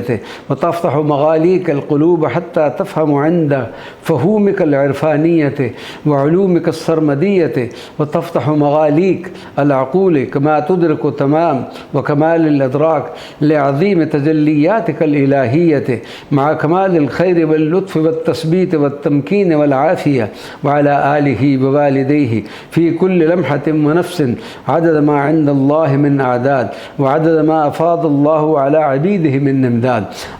وتفتح مغاليك القلوب حتى تفهم عند فهومك العرفانية وعلومك السرمدية، وتفتح مغاليك العقول كما تدرك تمام وكمال الإدراك لعظيم تجلياتك الإلهية مع كمال الخير واللطف والتثبيت والتمكين والعافية، وعلى آله ووالديه في كل لمحة ونفس عدد ما عند الله من أعداد، وعدد ما أفاض الله على عبيده من إمداد.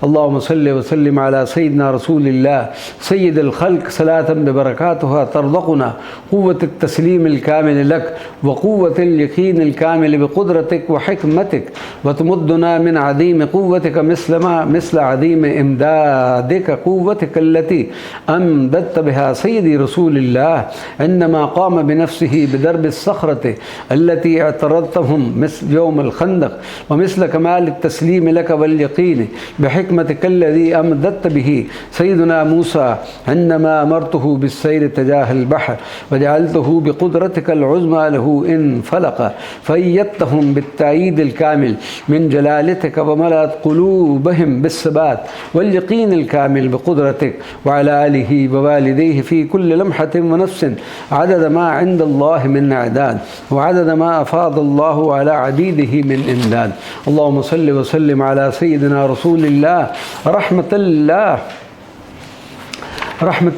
اللهم صل وسلم على سيدنا رسول الله سيد الخلق، صلاة ببركاتها ترزقنا قوة التسليم الكامل لك وقوة اليقين الكامل بقدرتك وحكمتك، وتمدنا من عظيم قوتك مثل عظيم إمدادك قوتك التي أمددت بها سيدي رسول الله عندما قام بنفسه بدرب الصخرة التي اعترضتهم مثل يوم الخندق، ومثل كمال التسليم لك واليقين بحكمتك الذي أمددت به سيدنا موسى عندما أمرته بالسير تجاه البحر، وجعلته بقدرتك العظمى له إن فلق، فأيدتهم بالتأييد الكامل من جلالتك، وملأت قلوبهم بالثبات واليقين الكامل بقدرتك، وعلى آله ووالديه في كل لمحة ونفس عدد ما عند الله من أعداد، وعدد ما أفاض الله على عبيده من إمداد. اللهم صل وسلم على سيدنا رسول الله رحمة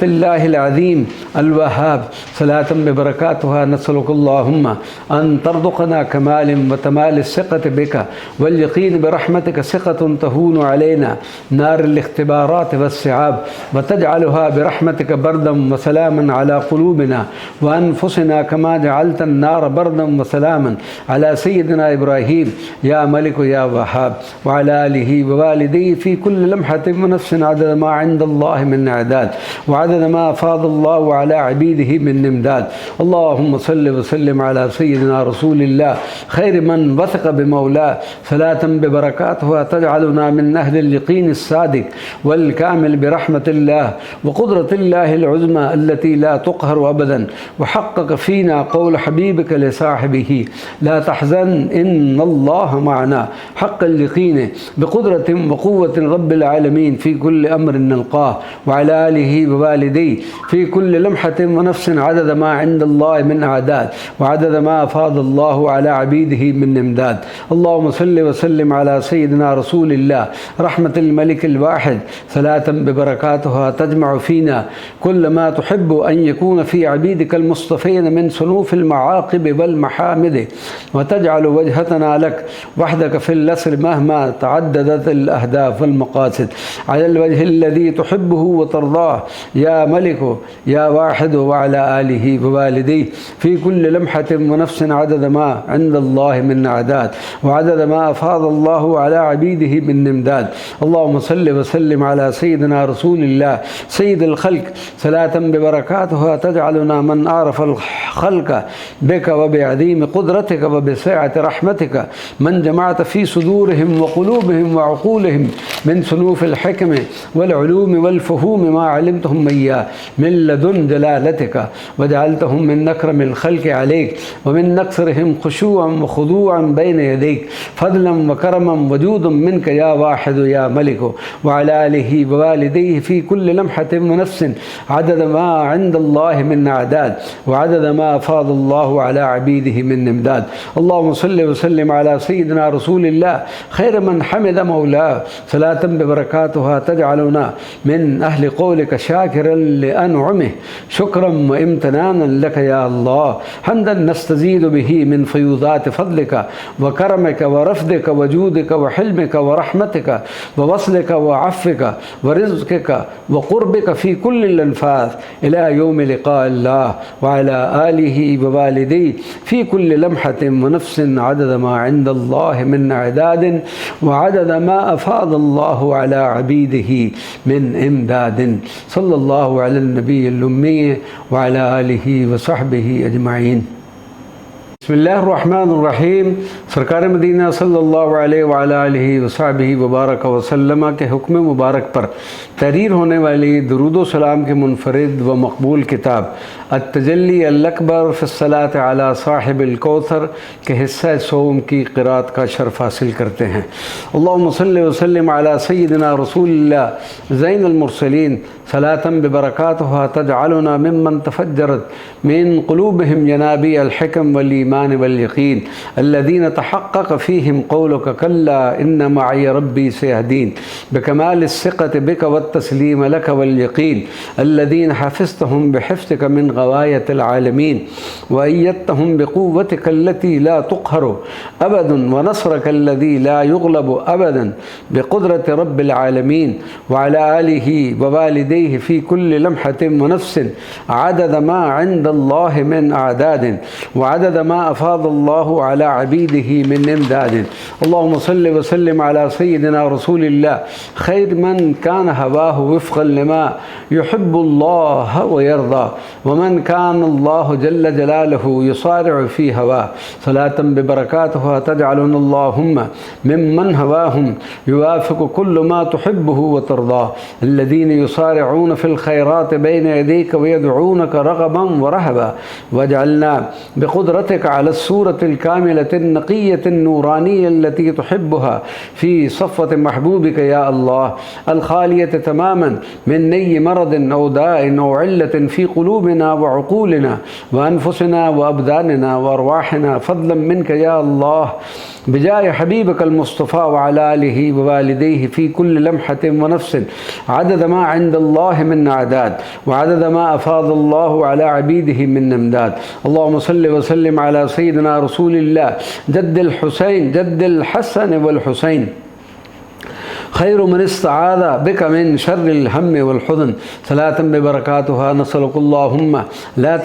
الله العظيم الوهاب، صلاة ببركاتها نسألك اللهم أن ترزقنا كمال وتمال الثقة بك واليقين برحمتك، ثقة تهون علينا نار الاختبارات والصعاب، وتجعلها برحمتك بردا وسلاما على قلوبنا وأنفسنا، كما جعلت النار بردا وسلاما على سيدنا إبراهيم يا ملك يا وهاب، وعلى آله ووالديه في كل لمحة ونفس عدد ما عند الله من أعداد، وعدد ما أفاض الله على عبيده من إمداد. اللهم صل وسلم على سيدنا رسول الله خير من وثق بمولاه، صلاة ببركاتها تجعلنا من أهل اليقين الصادق والكامل برحمة الله وقدرة الله العظمى التي لا تقهر أبدا، وحقق فينا قول حبيبك لصاحبه لا تحزن إن الله معنا، حق اليقين بقدرة وقوة رب العالمين في كل أمر نلقاه، وعلى آله ووالديه في كل لمحة ونفس عدد ما عند الله من أعداد، وعدد ما أفاض الله على عبيده من إمداد. اللهم صل وسلم على سيدنا رسول الله رحمة الملك الواحد، صلاة ببركاتها تجمع فينا كل ما تحب أن يكون في عبيدك المصطفين من صنوف المعاقب والمحامد، وتجعل وجهتنا لك وحدك في الأسر مهما تعددت الأهداف والمقاصد، على الوجه الذي تحبه وترضاه يا ملك يا واحد، وعلى آله ووالديه في كل لمحة ونفس عدد ما عند الله من أعداد، وعدد ما أفاض الله على عبيده من إمداد. اللهم صل وسلم على سيدنا رسول الله سيد الخلق، صلاة ببركاتها تجعلنا من أعرف الخلق بك وبعظيم قدرتك وبسعة رحمتك، من جمعت في صدورهم وقلوبهم وعقولهم من صنوف الحكم والعلوم والفهوم ما علمتهم إياه من لدن جلالتك، وجعلتهم من أكرم الخلق عليك، ومن أكثرهم خشوعا وخضوعا بين يديك، فضلا وكرما وجود منك يا واحد يا ملك، وعلى آله ووالديه في كل لمحة ونفس عدد ما عند الله من أعداد، وعدد ما أفاض الله على عبيده من إمداد. اللهم صل وسلم على سيدنا رسول الله خير من حمد مولاه، صلاة ببركاتها تجعلنا من أهل قولك شاكرا لأنعمه، شكرا وامتنانا لك يا الله، حمدا نستزيد به من فيوضات فضلك وكرمك ورفدك وجودك وحلمك ورحمتك ووصلك وعفك ورزقك وقربك في كل الأنفاس إلى يوم لقاء الله، وعلى آله ووالديه في كل لمحة ونفس عدد ما عند الله من أعداد، وعدد ما أفاض الله على عبيده من إمداد. صلى الله على النبي الأمي وعلى آله وصحبه أجمعين. बिस्मिल्लाहिर्रहमानिर्रहीम। सरकार मदीना सल्लल्लाहु अलैहि वालिहि वसहबिहि वबारक वसल्लम के हुक्म मुबारक पर तहरीर होने वाली दुरूद व सलाम की मुनफरिद व मकबूल किताब अत-तजल्ली अल-अकबर फ़िस्सलात अला साहिबिल कौसर के हिस्सा सोम की क़िरात का शर्फ़ हासिल करते हैं। अल्लाहुम्मा सल्लि व सल्लिम अला सय्यिदिना रसूलिल्लाह ज़ैनिल मुरसलीन, सलातन बिबरकातुहा तजअलुना मिम्मन तफज्जरत मिन क़ुलूबिहिम जनाबी अल-हिकम वल ईमान वल यकीन अल्लज़ीना तहक़्क़क़ फ़ीहिम क़ौलुका कल्ला इन्न मअई रब्बी सयहदीन बिकमाल सिक़्क़ति बिका वत्तस्लीम लका वल यकीन अल्लज़ीना हफ़िज़तहुम बिहिफ़्ज़िका मिन ग़वायतिल आलमीन व अय्यदतहुम बिक़ुव्वतिका अल्लती ला तुक़हरु अबदन व नस्रका अल्लज़ी ला युग़लबु अबदन बिक़ुद्रति रब्बिल आलमीन व अला आलिहि व वालिदैहि फ़ी कुल्लि लम्हतिन व नफ़्सिन अदद मा इंदल्लाहि मिन अअदादिन व अदद मा अफ़ादल्लाहु अला अबीदिहि मिन इमदादिन। اللهم صل وسلم على سيدنا رسول الله خير من كان هواه وفقا لما يحب الله ويرضى، ومن كان الله جل جلاله يصارع في هواه، صلاة ببركاتها تجعلنا اللهم ممن هواهم يوافق كل ما تحبه وترضاه، الذين يصارعون في الخيرات بين يديك ويدعونك رغبا ورهبا، واجعلنا بقدرتك على الصورة الكاملة النقية النورانية التي تحبها في صفة محبوبك يا الله، الخالية تماما من أي مرض أو داء أو علة في قلوبنا وعقولنا وأنفسنا وأبداننا وأرواحنا، فضلا منك يا الله، بجاه حبيبك المصطفى وعلى آله ووالديه في كل لمحة ونفس، عدد ما عند الله من أعداد، وعدد ما أفاض الله على عبيده من أمداد. اللهم صل وسلم على سيدنا رسول الله جد الحسين جد الحسن والحسين، خير من استعاذ بك من شر الهم والحزن، صلاة ببركاتها نسألك اللهم لا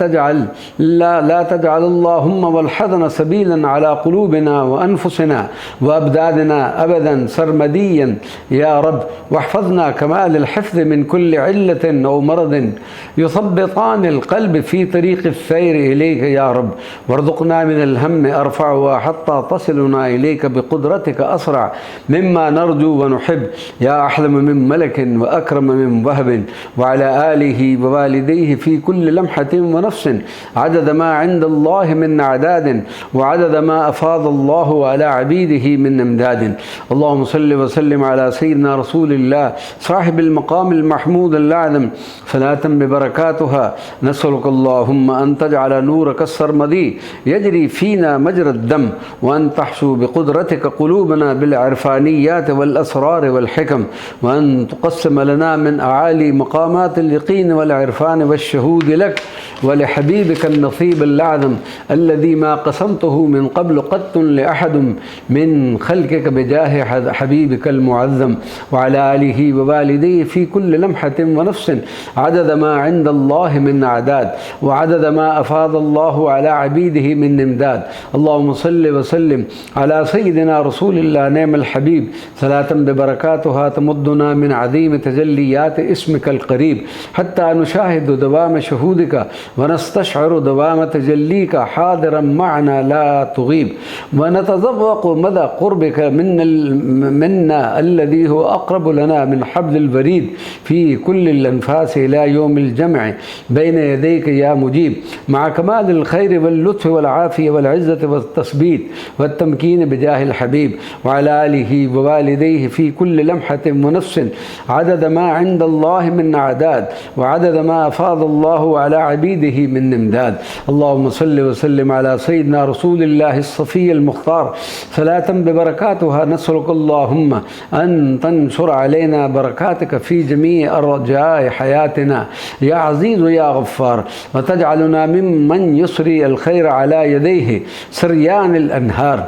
تجعل اللهم والحزن سبيلا على قلوبنا وأنفسنا وأبداننا أبدا سرمديا يا رب، واحفظنا كمال الحفظ من كل علة أو مرض يثبطان القلب في طريق السير إليك يا رب، وارزقنا من الهم أرفعها حتى تصلنا إليك بقدرتك أسرع مما نرجو ونحب، يا أحلم من ملك وأكرم من وهب، وعلى آله ووالديه في كل لمحة ونفس، عدد ما عند الله من أعداد، وعدد ما أفاض الله على عبيده من أمداد. اللهم صل وسلم على سيدنا رسول الله صاحب المقام المحمود الأعظم، صلاة ببركاتها نسألك اللهم أن تجعل نورك السرمدي يجري فينا مجرى الدم، وأن تحشو بقدرتك قلوبنا بالعرفانيات والأسرار والحكم، وأن تقسم لنا من أعالي مقامات اليقين والعرفان والشهود لك ولحبيبك النصيب الأعظم الذي ما قسمته من قبل قط لأحد من خلقك، بجاه حبيبك المعظم وعلى آله ووالديه في كل لمحة ونفس، عدد ما عند الله من أعداد، وعدد ما أفاض الله على عبيده من إمداد. اللهم صل وسلم على سيدنا رسول الله نعم الحبيب، صلاة ببركاتها تمدنا من عظيم تجليات اسمك القريب حتى نشاهد دوام شهودك ونستشعر دوام تجليك حاضرا معنا لا تغيب، ونتذوق مدى قربك منا الذي هو أقرب لنا من حبل الوريد في كل الأنفاس إلى يوم الجمع بين يديك يا مجيب، مع كمال الخير واللطف والعافية والعزة والتثبيت والتمكين بجاه الحبيب وعلى آله ووالديه في كل لمحة ونفس، عدد ما عند الله من أعداد، وعدد ما أفاض الله على عبيده من إمداد. اللهم صل وسلم على سيدنا رسول الله الصفي المختار، صلاة ببركاتها نسألك اللهم أن تنشر علينا بركاتك في جميع أرجاء حياتنا يا عزيز يا غفار، وتجعلنا ممن يسري الخير على يديه سريان الأنهار،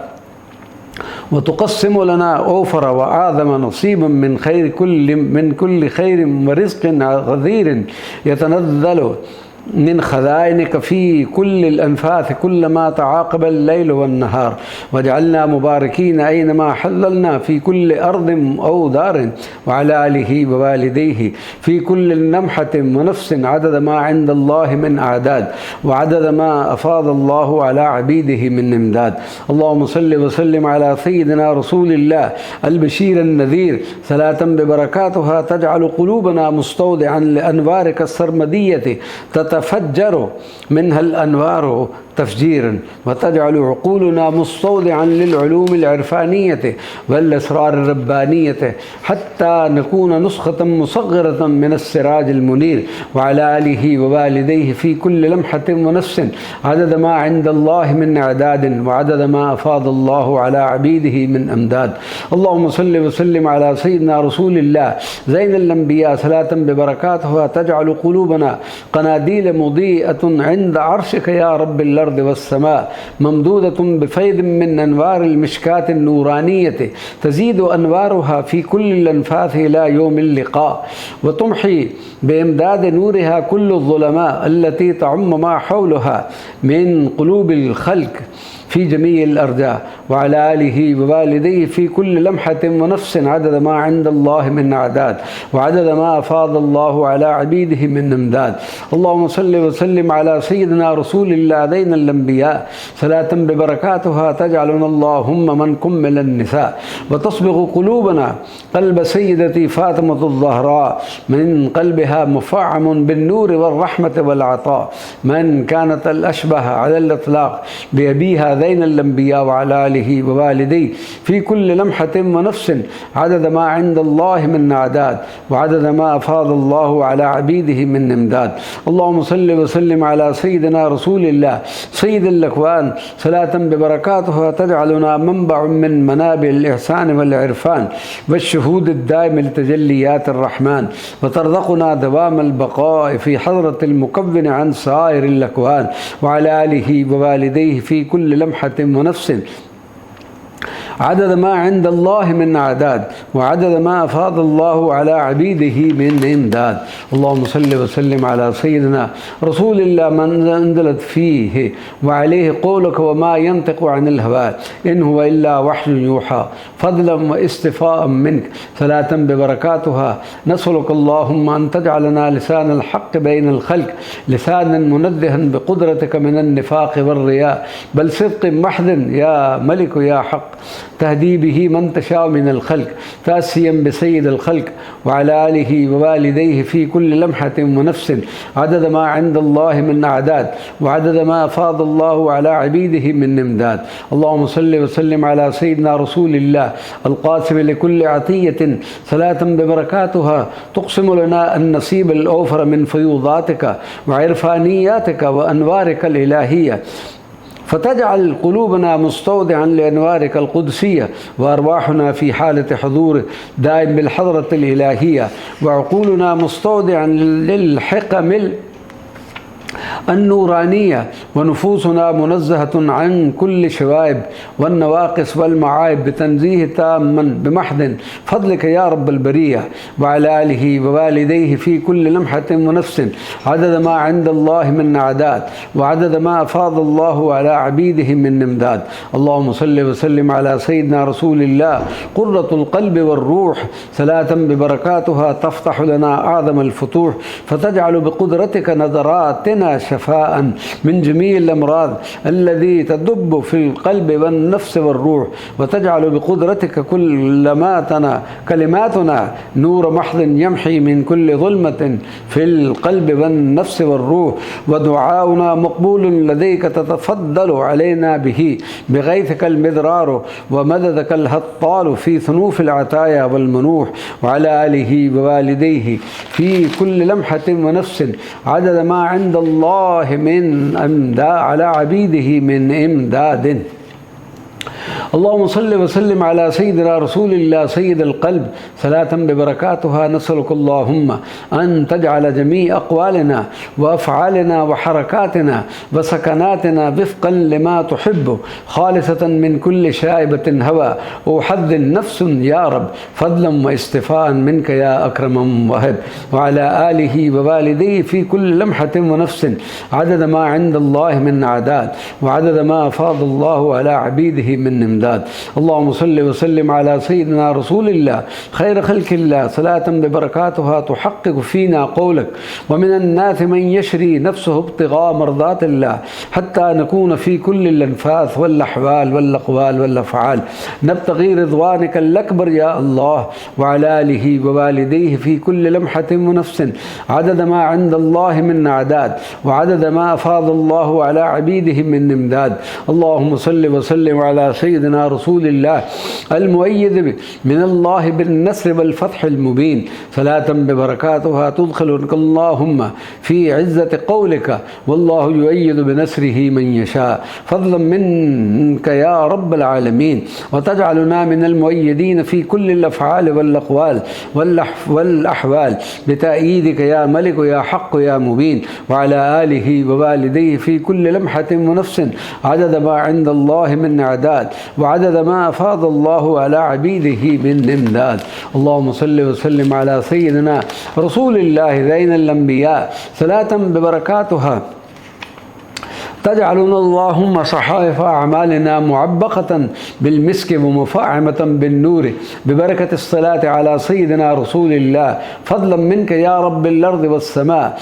وتقسم لنا أوفر وأعظم نصيبا من كل خير ورزق غزير يتنزل من خزائنك في كل الأنفاس كلما تعاقب الليل والنهار، واجعلنا مباركين أينما حللنا في كل أرض أو دار، وعلى آله ووالديه في كل لمحة ونفس، عدد ما عند الله من أعداد، وعدد ما أفاض الله على عبيده من إمداد. اللهم صل وسلم على سيدنا رسول الله البشير النذير، صلاة ببركاتها تجعل قلوبنا مستودعا لأنوارك السرمدية تتفجر منها الأنوار تفجيرا، وتجعل عقولنا مستودعا للعلوم العرفانية والأسرار الربانية حتى نكون نسخة مصغرة من السراج المنير، وعلى آله ووالديه في كل لمحة ونفس، عدد ما عند الله من أعداد، وعدد ما أفاض الله على عبيده من أمداد. اللهم صل وسلم على سيدنا رسول الله زين الأنبياء، صلاة ببركاتها تجعل قلوبنا قناديل مضيئة عند عرشك يا رب الأرض والسماء، ممدودة بفيض من أنوار المشكاة النورانية تزيد أنوارها في كل الأنفاس إلى يوم اللقاء، وتمحي بإمداد نورها كل الظلماء التي تعم ما حولها من قلوب الخلق في جميع الأرجاء وعلى آله ووالديه في كل لمحة ونفس عدد ما عند الله من أعداد وعدد ما أفاض الله على عبيده من إمداد. اللهم صل وسلم على سيدنا رسول الله ذين الأنبياء صلاة ببركاتها تجعلنا اللهم من كمل النساء وتصبغ قلوبنا قلب سيدتي فاطمة الزهراء من قلبها مفعم بالنور والرحمة والعطاء من كانت الأشبه على الإطلاق بأبيها ذين الأنبياء وعلى آله ووالديه في كل لمحة ونفس عدد ما عند الله من أعداد وعدد ما أفاض الله على عبيده من إمداد. اللهم صل وسلم على سيدنا رسول الله سيد الأكوان صلاة ببركاتها تجعلنا منبع من منابع الإحسان والعرفان والشهود الدائم لتجليات الرحمن وترزقنا دوام البقاء في حضرة المكون عن سائر الأكوان وعلى آله ووالديه في كل لمحة ونفس عدد ما عند الله من أعداد وعدد ما أفاض الله على عبيده من إمداد. اللهم صل وسلم على سيدنا رسول الله من أنزلت فيه وعليه قولك وما ينطق عن الهوى إن هو إلا وحي يوحى فضلا واستفاء منك صلاة ببركاتها نسألك اللهم أن تجعلنا لسان الحق بين الخلق لسانا منزها بقدرتك من النفاق والرياء بل صدق محض يا ملك يا حق تهدي به من تشاء من الخلق تأسيا بسيد الخلق وعلى آله ووالديه في كل لمحة ونفس عدد ما عند الله من أعداد وعدد ما أفاض الله على عبيده من إمداد. اللهم صل وسلم على سيدنا رسول الله القاسم لكل عطية صلاة ببركاتها تقسم لنا النصيب الأوفر من فيوضاتك وعرفانياتك وأنوارك الإلهية فتجعل قلوبنا مستودعا لأنوارك القدسية وأرواحنا في حالة حضور دائم بالحضرة الإلهية وعقولنا مستودعا للحكم النورانية ونفوسنا منزهة عن كل شوائب والنواقص والمعايب بتنزيه تاما بمحض فضلك يا رب البرية وعلى آله ووالديه في كل لمحة ونفس عدد ما عند الله من أعداد وعدد ما أفاض الله على عبيده من إمداد. اللهم صل وسلم على سيدنا رسول الله قرة القلب والروح صلاة ببركاتها تفتح لنا أعظم الفتوح فتجعل بقدرتك نظراتنا شفاء من جميع الأمراض الذي تدب في القلب والنفس والروح وتجعل بقدرتك كلماتنا نور محض يمحي من كل ظلمة في القلب والنفس والروح ودعاؤنا مقبول لديك تتفضل علينا به بغيثك المدرار ومددك الهطال في ثنوف العطايا والمنوح وعلى آله ووالديه في كل لمحة ونفس عدد ما عند الله من أمداد على عبيده من إمداد. اللهم صل وسلم على سيدنا رسول الله سيد القلب صلاة ببركاتها نسألك اللهم أن تجعل جميع أقوالنا وأفعالنا وحركاتنا وسكناتنا وفقا لما تحب خالصة من كل شائبة هوى وحظ نفس يا رب فضلا واستفاء منك يا أكرم وهب وعلى آله ووالديه في كل لمحة ونفس عدد ما عند الله من أعداد وعدد ما أفاض الله على عبيده من إمداد. اللهم صل وسلم على سيدنا رسول الله خير خلق الله صلاة ببركاتها تحقق فينا قولك ومن الناس من يشري نفسه ابتغاء مرضات الله حتى نكون في كل الأنفاس والأحوال والأقوال والأفعال نبتغي رضوانك الأكبر يا الله وعلى آله ووالديه في كل لمحة ونفس عدد ما عند الله من أعداد وعدد ما أفاض الله على عبيده من إمداد. اللهم صل وسلم على سيدنا رسول الله المؤيد من الله بالنصر والفتح المبين صلاة ببركاتها تدخلك اللهم في عزة قولك والله يؤيد بنصره من يشاء فضلا منك يا رب العالمين وتجعلنا من المؤيدين في كل الأفعال والأقوال والأحوال بتأييدك يا ملك يا حق يا مبين وعلى آله ووالديه في كل لمحة ونفس عدد ما عند الله من أعداد وعدد ما أفاض الله على عبيده من إمداد. اللهم صل وسلم على سيدنا رسول الله زين الأنبياء صلاة ببركاتها تجعلنا اللهم صحائف أعمالنا معبقة بالمسك ومفاعمة بالنور ببركة الصلاة على سيدنا رسول الله، فضلا منك يا رب الأرض والسماء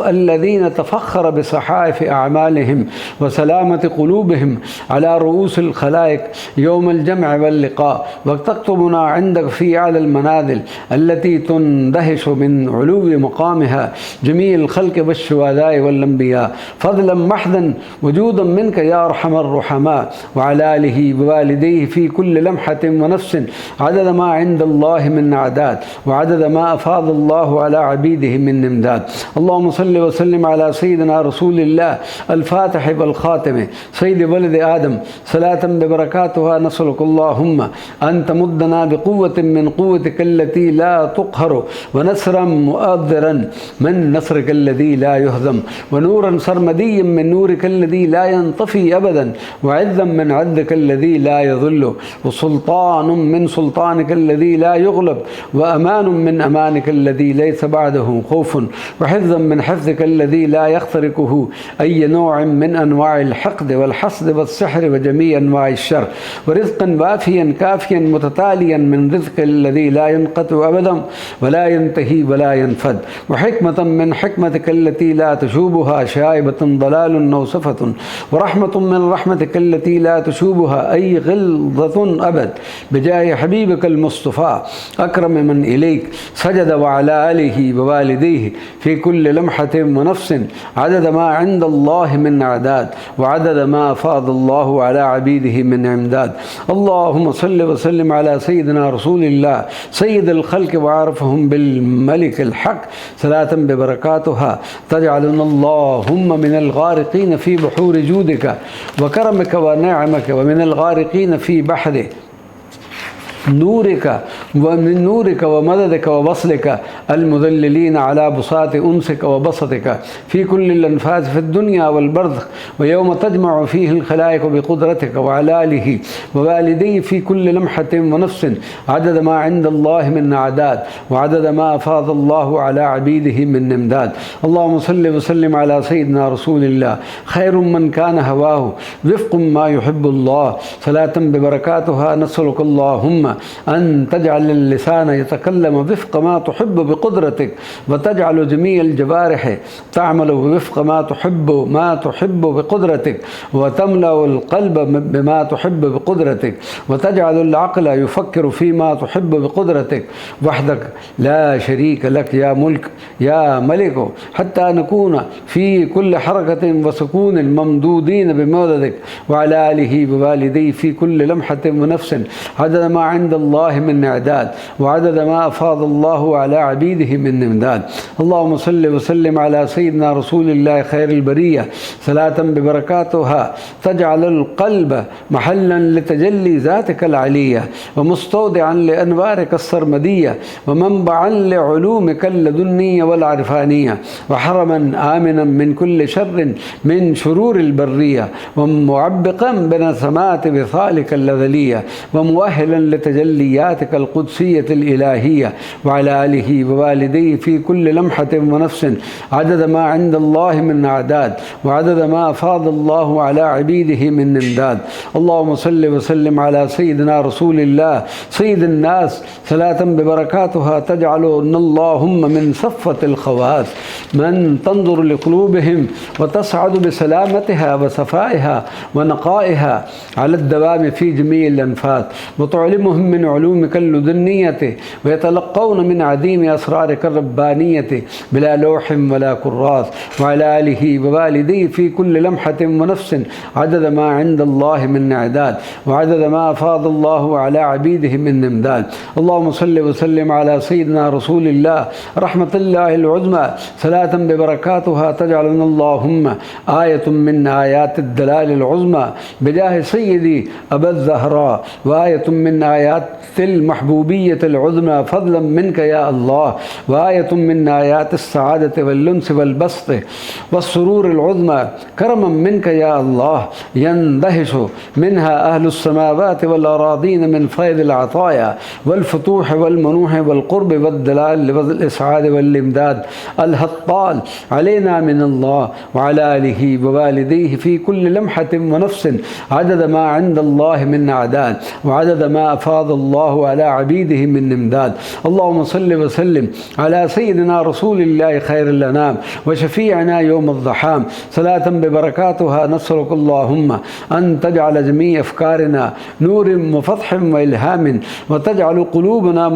الذين تفخر بصحائف أعمالهم وسلامة قلوبهم على رؤوس الخلائق يوم الجمع واللقاء، وتكتبنا عندك في أعلى المنازل التي تندهش من علو مقامها جميع الخلق والشهداء والأنبياء، فضلا محضا وجودا منك يا أرحم الرحماء، وعلى آله ووالديه في كل لمحة ونفس عدد ما عند الله من أعداد، وعدد ما أفاض الله على عبيده من إمداد. اللهم صل وسلم على سيدنا رسول الله الفاتح والخاتم سيد ولد آدم، صلاة ببركاتها نسألك اللهم أن تمدنا بقوة من قوتك التي لا تقهر، ونصرا مؤذرا من نصرك الذي لا يهزم، ونورا سرمديا من نورك الذي لا ينطفي أبدا، وعزا من عزك الذي لا يذل، وسلطان من سلطانك الذي لا يغلب، وأمان من أمانك الذي ليس بعده خوف، وحفظا من حفظك الذي لا يخترقه أي نوع من أنواع الحقد والحسد والسحر وجميع أنواع الشر، ورزقا وافيا كافيا متتاليا من رزق الذي لا ينقطع أبدا ولا ينتهي ولا ينفد، وحكمة من حكمتك التي لا تشوبها شائبة ضلال نوصفة، ورحمة من رحمتك التي لا تشوبها أي غلظة أبد، بجاه حبيبك المصطفى أكرم من إليك سجد وعلى آله ووالديه في كل لمحة ونفس عدد ما عند الله من أعداد، وعدد ما أفاض الله على عبيده من إمداد. اللهم صل وسلم على سيدنا رسول الله سيد الخلق وعارفهم بالملك الحق، صلاة ببركاتها تجعلنا اللهم من الغارقين في بحور جودك وكرمك ونعمك، ومن الغارقين في بحر نورك ومن نورك ومددك وبصلك المذللين على بساط أنسك وبسطك في كل الأنفاس في الدنيا والبرزخ، ويوم تجمع فيه الخلائق بقدرتك، وعلى آله ووالديه في كل لمحة ونفس عدد ما عند الله من أعداد، وعدد ما أفاض الله على عبيده من إمداد. اللهم صل وسلم على سيدنا رسول الله خير من كان هواه وفق ما يحب الله، صلاة ببركاتها نسألك اللهم أن تجعل اللسان يتكلم وفق ما تحب بقدرتك، وتجعل جميع الجوارح تعمل وفق ما تحب بقدرتك، وتملأ القلب بما تحب بقدرتك، وتجعل العقل يفكر فيما تحب بقدرتك، وحدك لا شريك لك يا ملك يا ملك، حتى نكون في كل حركة وسكون ممدودين بمددك، وعلى آله ووالديه في كل لمحة ونفس عدد ما عند الله من إعداد، وعدد ما أفاض الله على عبيده من إمداد. اللهم صل وسلم على سيدنا رسول الله خير البرية، صلاة ببركاتها تجعل القلب محلا لتجلي ذاتك العلية، ومستودعا لأنوارك السرمدية، ومنبعا لعلومك اللدنية والعرفانية، وحرما آمنا من كل شر من شرور البرية، ومعبقا بنسمات بثالك اللذلية، ومؤهلا لتجلياتك القدسية الإلهية، وعلى آله ووالديه في كل لمحة ونفس عدد ما عند الله من أعداد، وعدد ما أفاض الله على عبيده من إمداد. اللهم صل وسلم على سيدنا رسول الله سيد الناس، صلاة ببركاتها تجعلنا اللهم من صفة الخواص من تنظر لقلوبهم وتصعد بسلامتها وصفائها ونقائها على الدوام في جميع الأنفاس، وتعلمهم من علومك اللدنية، ويتلقون من عديم أسرارك الربانية بلا لوح ولا كراس، وعلى آله ووالديه في كل لمحة ونفس عدد ما عند الله من إعداد، وعدد ما أفاض الله على عبيده من إمداد. اللهم صل وسلم على سيدنا رسول الله رحمة الله العظمى، صلاة ببركاتها تجعلنا اللهم آية من آيات الدلال العظمى بجاه سيدي أبا الزهراء، وآية من آيات المحبوبية العظمى فضلا منك يا الله، وآية من آيات السعادة واللنس والبسط والسرور العظمى كرما منك يا الله، يندهش منها أهل السماوات والأراضين من فيض العطايا والفتوح والمنوح والقرب والدلال والإسعاد والإمداد الهطال علينا من الله وعلى آله ووالديه في كل لمحة ونفس عدد ما عند الله من أعداد وعدد ما أفاض الله على عبيده من إمداد. اللهم صل وسلم على سيدنا رسول الله خير الأنام وشفيعنا يوم الضحام صلاة ببركاتها نسألك اللهم أن تجعل جميع أفكارنا نور وفتح وإلهام وتجعل قلوبنا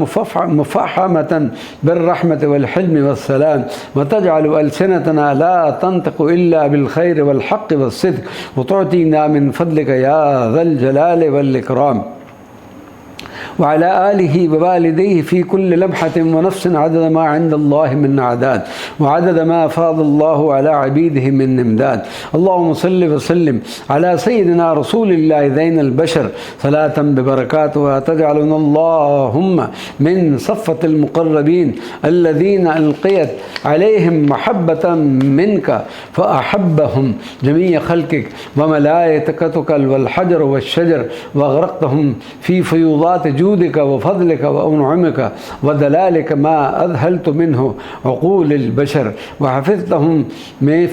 مفحمة بالرحمة والحلم والسلام وتجعل ألسنتنا لا تنطق إلا بالخير والحق والصدق وتعطينا من فضلك يا ذا الجلال والإكرام. وعلى آله ووالديه في كل لمحة ونفس عدد ما عند الله من أعداد وعدد ما أفاض الله على عبيده من إمداد. اللهم صل وسلم على سيدنا رسول الله ذين البشر صلاة ببركاتها تجعلنا اللهم من صفة المقربين الذين ألقيت عليهم محبة منك فأحبهم جميع خلقك وملائكتك والحجر والشجر وأغرقتهم في فيوضات جودك وفضلك وأنعمك ودلالك ما أذهلت منه عقول البشر وحفظتهم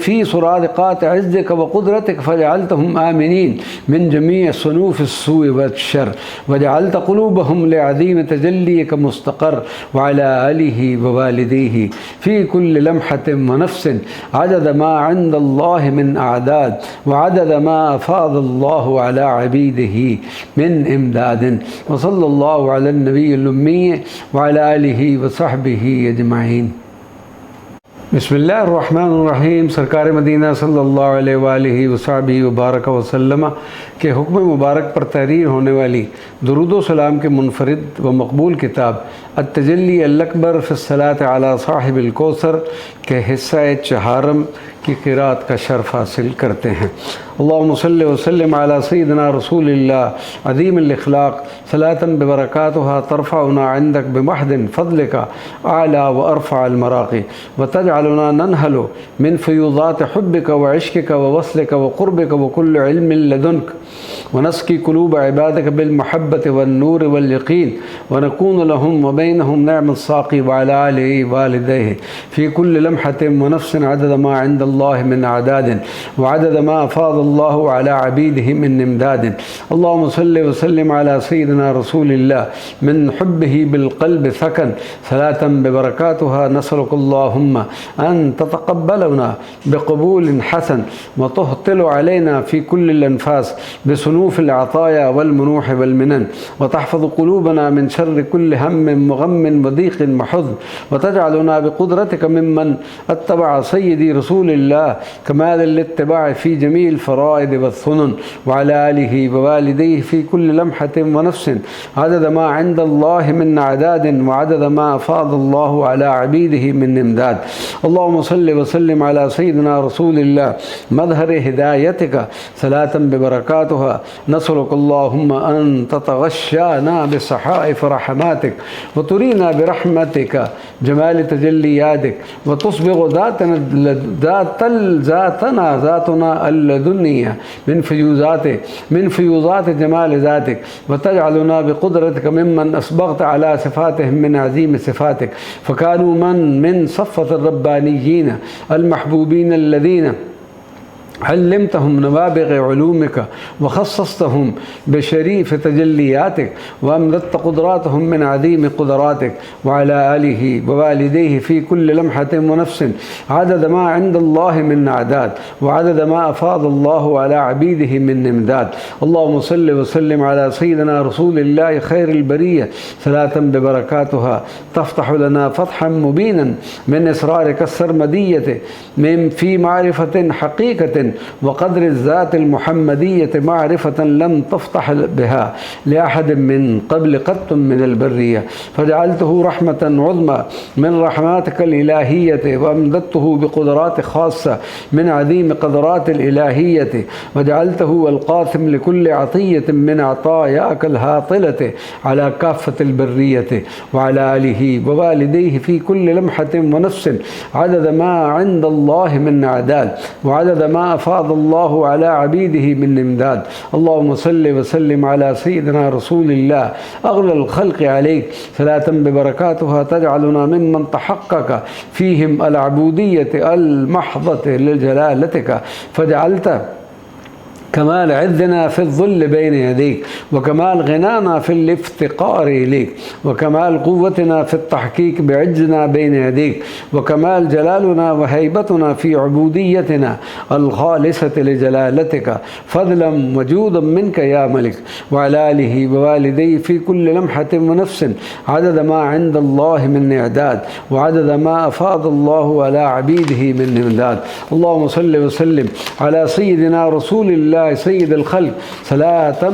في سرادقات عزك وقدرتك فجعلتهم آمنين من جميع صنوف السوء والشر وجعلت قلوبهم لعظيم تجليك مستقر. وعلى آله ووالديه في كل لمحة ونفس عدد ما عند الله من أعداد وعدد ما أفاض الله على عبيده من إمداد. وصلى الله على النبي الأمي وعلى آله وصحبه أجمعين. बिस्मिल्लाह अर्रहमान अर्रहीम। सरकार मदीना सल्लल्लाहु अलैहि वसल्लम वबारक वसल्लम के हुक्म मुबारक पर तहरीर होने वाली दुरूद व सलाम के मुनफरिद व मकबूल किताब अत-तजल्ली अल-अकबर फ़ी सलात अला साहिबिल कौसर के हिस्सा चहारम की क़िराअत का शर्फ हासिल करते हैं। अल्लाहुम्मा सल्लि व सल्लिम अला सय्यिदिना रसूलिल्लाह अज़ीमिल इख़लाक़ सलातन बिबरकातुहा तरफ़उना इंदक बिमहदिन फ़ज़लिका आला व अरफ़अल मराक़ि व तजअलुना ननहलु मिन फ़यूज़ात हुब्बिका व इश्क़िका व वस्लिका व क़ुर्बिका व कुल्लि इल्मिन लदुनक व नस्क़ी क़ुलूब इबादिका बिल महब्बति वन नूर वल यक़ीन व नकूनु लहुम व बैनहुम निअमत साक़ी व अला आलिहि वालिदैहि फ़ी कुल्लि लम्हतिन व नफ़्सिन अदद मा इंदल्लाहि मिन अदादिन व अदद मा अफ़ादल्लाहु अला अबीदिहि मिन इमदादिन। अल्लाहुम्मा सल्लि व सल्लिम अला सय्यिदिना रसूलिल्लाह मिन हुब्बिहि बिल क़ल्बि सकन सलातन बिबरकातुहा नसअलुकल्लाहुम्मा अन ततक़ब्बलना बिक़बूलिन हसन व तुहतिलु अलैना फ़ी कुल्लिल अनफ़ास बिसुनूफ़िल अताया वल मनुह वल मिनन व तहफ़ज़ु क़ुलूबना मिन शर्रि कुल्लि हम्मिन व ग़म्मिन व दीक़िन महज़ व तजअलुना बिक़ुदरतिका मिम्मन अत्तबअ सय्यिदी रसूलिल्लाह कमाल इत्तिबाअ फ़ी जमील फ़राइद व सुनन व अला आलिहि व वालिदैहि फ़ी कुल्लि लम्हतिन व नफ़्सिन अदद मा इंदल्लाहि मिन अदादिन व अदद मा अफ़ादल्लाहु अला अबीदिहि मिन इमदाद। अल्लाहुम्मा सल्लि व सल्लिम अला सय्यिदिना रसूलिल्लाह मज़हर हिदायतिका सलातन बिबरकातुहा नसअलुकल्लाहुम्मा अन ततग़श्शाना बिसहाइफ़ रहमातिक व तुरीना बिरहमतिका जमाल तजल्लियातिक व तुस्बिग़ ज़ातना अल्लदुनिया मिन फ़यूज़ात जमाल ज़ातिक व तजअलुना बिक़ुदरतिका मिम्मन असबग़त अला सिफ़ातिहिम मिन अज़ीम सिफ़ातिक फ़कानू मिन सफ़्वत रब्बानिय्यीन अल-महबूबीन अल्लज़ीन हल्लमतहुम नवाबिग़ उलूमिका व ख़स्सस्तहुम बिशरीफ़ तजल्लियातिक व अमददत क़ुदरातहुम मिन अज़ीम क़ुदरातिक व अला आलिहि व वालिदैहि फ़ी कुल्लि लम्हतिन व नफ़्सिन अदद मा इंदल्लाहि मिन अदाद व अदद मा अफ़ादल्लाहु अला अबीदिहि मिन इमदाद। अल्लाहुम्मा सल्लि व सल्लिम अला सय्यिदिना रसूलिल्लाहि खैरिल बरिय्यह सलातन बिबरकातुहा तफ़्तहु लना फ़तहन मुबीनन मिन इसरारिका सर्मदिय्यति मिन फ़ी मारिफ़तिन हक़ीक़तिन वक़द्र ज़ातिल मुहम्मदिय्यति मारिफ़तन लम तफ़्तह बिहा लिअहद मिन क़ब्ल क़त्तुम मिनल बर्रिय्यह फ़जअलतहु रहमतन उज़्मा मिन रहमातिकल इलाहिय्यति व अमददतहु बिक़ुदरात ख़ास्सा मिन अज़ीम क़दरातिल इलाहिय्यति वजअलतहु अल-क़ासिम लिकुल्लि अतिय्यतिन मिन अतायाकल हातिलति अला काफ़्फ़तिल बर्रिय्यति व अला आलिहि व वालिदैहि फ़ी कुल्लि लम्हतिन व नफ़्सिन अदद मा इंदल्लाहि मिन अदाद व अदद मा ما أفاض الله على عبيده من إمداد. اللهم صل وسلم على سيدنا رسول الله أغلى الخلق عليك صلاة ببركاتها تجعلنا ممن تحقق فيهم العبودية المحضة لجلالتك، فجعلت كمال عزنا في الظل بين يديك، وكمال غنانا في الافتقار إليك، وكمال قوتنا في التحقيق بعجزنا بين يديك، وكمال جلالنا وهيبتنا في عبوديتنا الخالصة لجلالتك، فضلا وجودا منك يا ملك. وعلى آله ووالديه في كل لمحة ونفس عدد ما عند الله من إعداد، وعدد ما أفاض الله على عبيده من إمداد. اللهم صل وسلم على سيدنا رسول الله سيد الخلق صلاة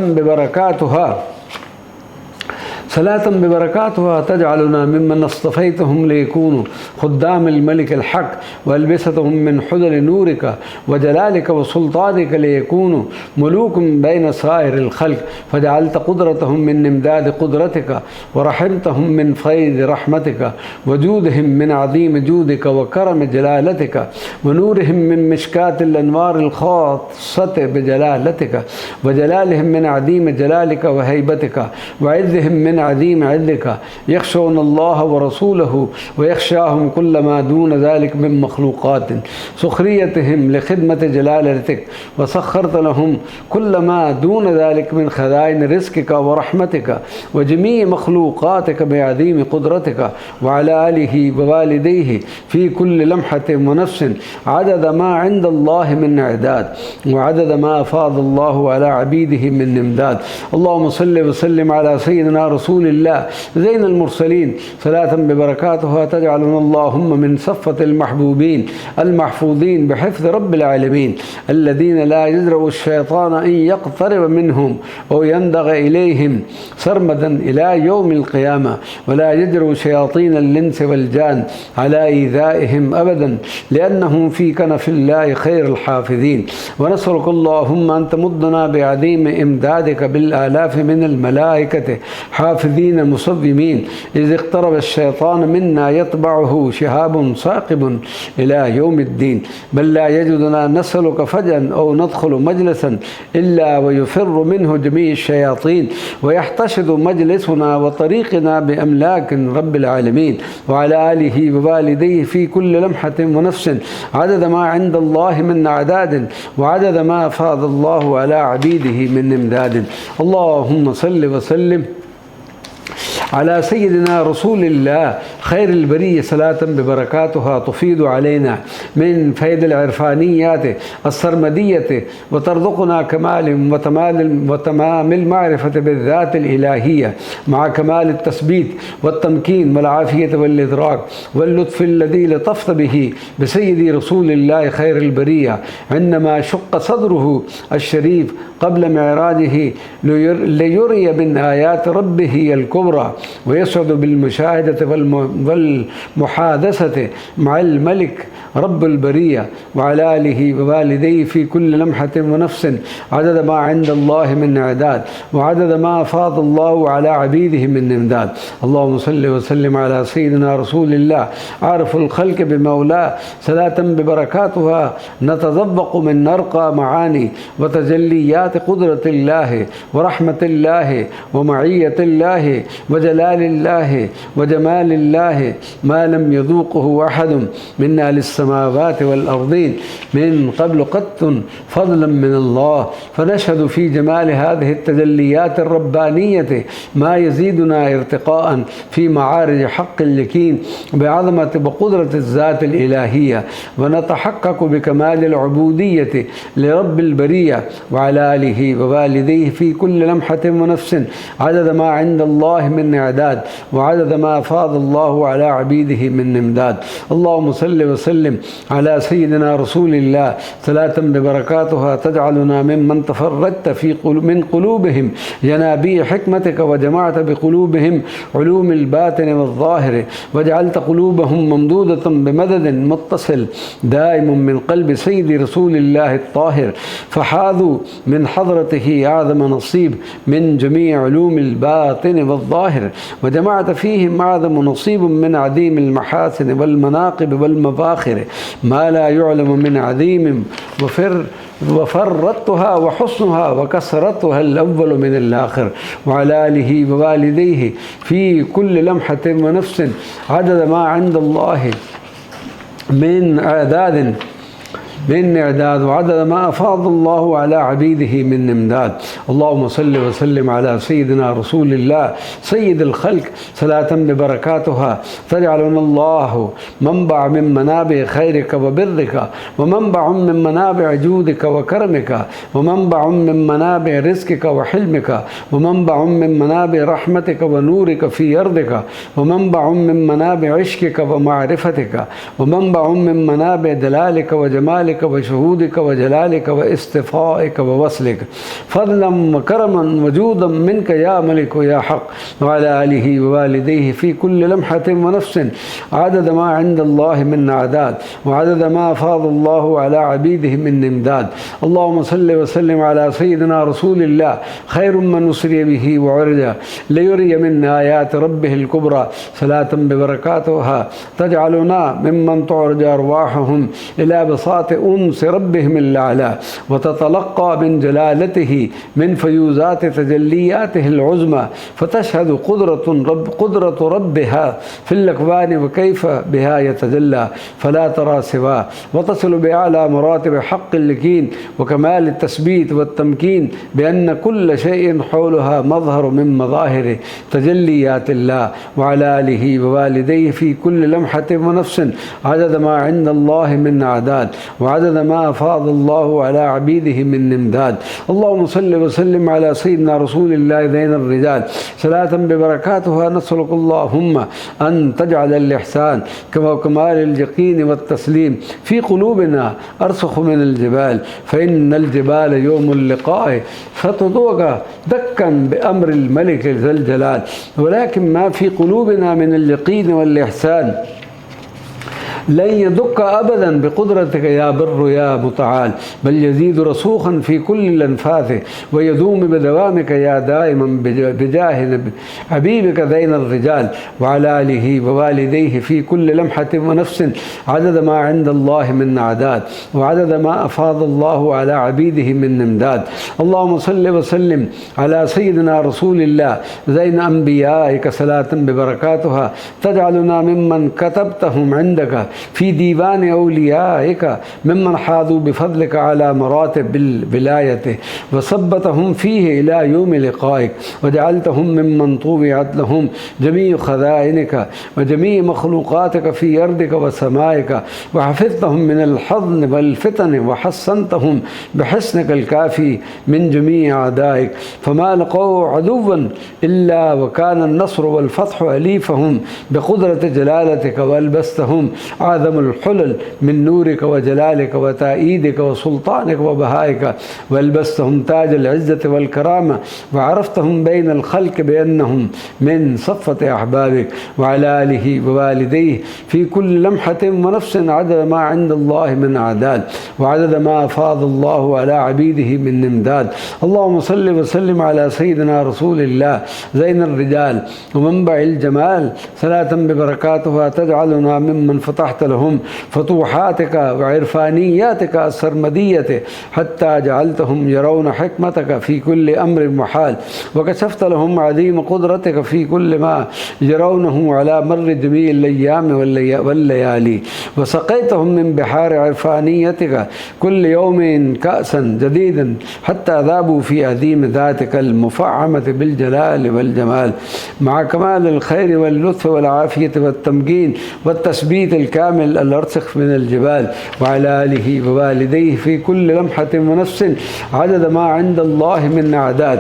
ببركاتها تجعلنا ممن اصطفيتهم ليكونوا خدام الملك الحق، والبستهم من حلل نورك وجلالك وسلطانك ليكونوا ملوك بين سائر الخلق، فجعلت قدرتهم من امداد قدرتك، ورحمتهم من فيض رحمتك، وجودهم من عظيم جودك وكرم جلالتك، ونورهم من مشكات الأنوار الخاصة بجلالتك، وجلالهم من عظيم جلالك وهيبتك، وعزهم من عظيم عزك. يخشون الله ورسوله ويخشاهم كل ما دون ذلك من مخلوقات سخريتهم لخدمة جلالتك، وسخرت لهم كل ما دون ذلك من خزائن رزقك ورحمتك وجميع مخلوقاتك بعظيم قدرتك. وعلى آله ووالديه في كل لمحة ونفس عدد ما عند الله من إعداد، وعدد ما أفاض الله على عبيده من إمداد. اللهم صل وسلم على سيدنا رسول الله زين المرسلين صلاة ببركاتها تجعلنا اللهم من صفة المحبوبين المحفوظين بحفظ رب العالمين، الذين لا يجرؤ الشيطان أن يقترب منهم أو يندغ إليهم سرمدا إلى يوم القيامة، ولا يجرؤ شياطين الإنس والجان على إيذائهم أبدا، لأنهم في كنف الله خير الحافظين. ونسألك اللهم أن تمدنا بعظيم إمدادك بالآلاف من الملائكة حافظين مصدمين، إذ اقترب الشيطان منا يتبعه شهاب ثاقب إلى يوم الدين. بل لا يجدنا نسألك فجأة أو ندخل مجلسا إلا ويفر منه جميع الشياطين، ويحتشد مجلسنا وطريقنا بأملاك رب العالمين. وعلى آله ووالديه في كل لمحة ونفس عدد ما عند الله من أعداد، وعدد ما أفاض الله على عبيده من إمداد. اللهم صل وسلم على سيدنا رسول الله خير البرية صلاة ببركاتها تفيض علينا من فيض العرفانيات السرمدية، وترزقنا كمال وتمام المعرفة بالذات الإلهية، مع كمال التثبيت والتمكين والعافية والإدراك واللطف الذي لطفت به بسيدي رسول الله خير البرية عندما شق صدره الشريف قبل معراجه ليري من آيات ربه الكبرى، ويسعد بالمشاهدة والمحادثة مع الملك رب البرية. وعلى آله ووالديه في كل لمحة ونفس عدد ما عند الله من إعداد، وعدد ما أفاض الله على عبيده من إمداد. اللهم صل وسلم على سيدنا رسول الله عارف الخلق بمولاه صلاة ببركاتها نتذوق من نرقى معاني وتجليات قدرة الله ورحمة الله ومعية الله وجلال الله وجمال الله ما لم يذوقه أحد من أهل السماوات والأرضين من قبل قط فضلا من الله. فنشهد في جمال هذه التجليات الربانية ما يزيدنا ارتقاء في معارج حق اليقين بعظمة وقدرة الذات الإلهية، ونتحقق بكمال العبودية لرب البرية. وعلى آله ووالديه في كل لمحة ونفس عدد ما عند الله من إعداد، وعدد ما أفاض الله على عبيده من إمداد. اللهم صل وسلم على سيدنا رسول الله صلاة ببركاتها تجعلنا ممن تفردت من قلوبهم ينابيع حكمتك، وجمعت بقلوبهم علوم الباطن والظاهر، وجعلت قلوبهم ممدودة بمدد متصل دائم من قلب سيد رسول الله الطاهر، فحاذوا من حضرته أعظم نصيب من جميع علوم الباطن والظاهر، وجمعت فيهم أعظم نصيب من عديم المحاسن والمناقب والمفاخر، ما لا يعلم من عظيم وفرتها وحسنها وكسرتها الأول من الآخر، وعلى آله ووالديه في كل لمحة ونفس عدد ما عند الله من إعداد وعدد ما أفاض الله على عبيده من إمداد. اللهم صل وسلم على سيدنا رسول الله سيد الخلق صلاة ببركاتها تجعلنا الله منبع من منابع خيرك وبرك، ومنبع من منابع جودك وكرمك، ومنبع من منابع رزقك وحلمك، ومنبع من منابع رحمتك ونورك في أرضك، ومنبع من منابع عشقك ومعرفتك، ومنبع من منابع دلالك وجمالك وشهودك وجلالك واستفائك ووصلك، فضلا وكرما وجودا منك يا ملك يا حق، وعلى آله ووالديه في كل لمحة ونفس عدد ما عند الله من أعداد، وعدد ما أفاض الله على عبيده من إمداد. اللهم صل وسلم على سيدنا رسول الله خير من نصري به وعرج ليري من آيات ربه الكبرى، صلاة ببركاتها تجعلنا ممن تعرج أرواحهم إلى بساط أنس ربهم الأعلى، وتتلقى من جلالته من فيوزات تجلياته العظمى، فتشهد قدرة ربها في الأكوان وكيف بها يتجلى فلا ترى سواه، وتصل بأعلى مراتب حق اليقين وكمال التثبيت والتمكين بأن كل شيء حولها مظهر من مظاهر تجليات الله، وعلى آله ووالديه في كل لمحة ونفس عدد ما عند الله من أعداد، وعدد ما أفاض الله على عبيده من إمداد. اللهم صل وسلم على سيدنا رسول الله زين الرجال صلاة ببركاتها نسألك اللهم أن تجعل الإحسان وكمال اليقين والتسليم في قلوبنا أرسخ من الجبال، فإن الجبال يوم اللقاء فتضوق دكا بأمر الملك ذي الجلال، ولكن ما في قلوبنا من اليقين والإحسان لن يدك أبدا بقدرتك يا بر يا متعال، بل يزيد رسوخا في كل الأنفاس ويدوم بدوامك يا دائما بجاه حبيبك زين الرجال، وعلى آله ووالديه في كل لمحة ونفس عدد ما عند الله من أعداد، وعدد ما أفاض الله على عبيده من إمداد. اللهم صل وسلم على سيدنا رسول الله زين أنبيائك صلاة ببركاتها تجعلنا ممن كتبتهم عندك في ديوان أوليائك ممن حاذوا بفضلك على مراتب الولاية وثبتهم فيه إلى يوم لقائك، وجعلتهم ممن طوبعت لهم جميع خزائنك وجميع مخلوقاتك في أرضك وسمائك، وحفظتهم من الحضن والفتن وحصنتهم بحسنك الكافي من جميع أعدائك، فما لقوا عدوا إلا وكان النصر والفتح أليفهم بقدرة جلالتك، وألبستهم أعظم الحلل من نورك وجلالك وتأييدك وسلطانك وبهائك، وألبستهم تاج العزة والكرامة، وعرفتهم بين الخلق بأنهم من صفة أحبابك، وعلى آله ووالديه في كل لمحة ونفس عدد ما عند الله من أعداد، وعدد ما أفاض الله على عبيده من إمداد. اللهم صل وسلم على سيدنا رسول الله زين الرجال ومنبع الجمال صلاة ببركاتها تجعلنا ممن فتحت لهم فتوحاتك وعرفانياتك السرمدية حتى جعلتهم يرون حكمتك في كل أمر محال، وكشفت لهم عظيم قدرتك في كل ما يرونه على مر جميع الأيام والليالي، وسقيتهم من بحار عرفانيتك كل يوم كأسا جديدا حتى ذابوا في عظيم ذاتك المفعمة بالجلال والجمال، مع كمال الخير واللطف والعافية والتمكين والتثبيت الكامل الأرسخ من الجبال، وعلى آله ووالديه في كل لمحة ونفس عدد ما عند الله من أعداد،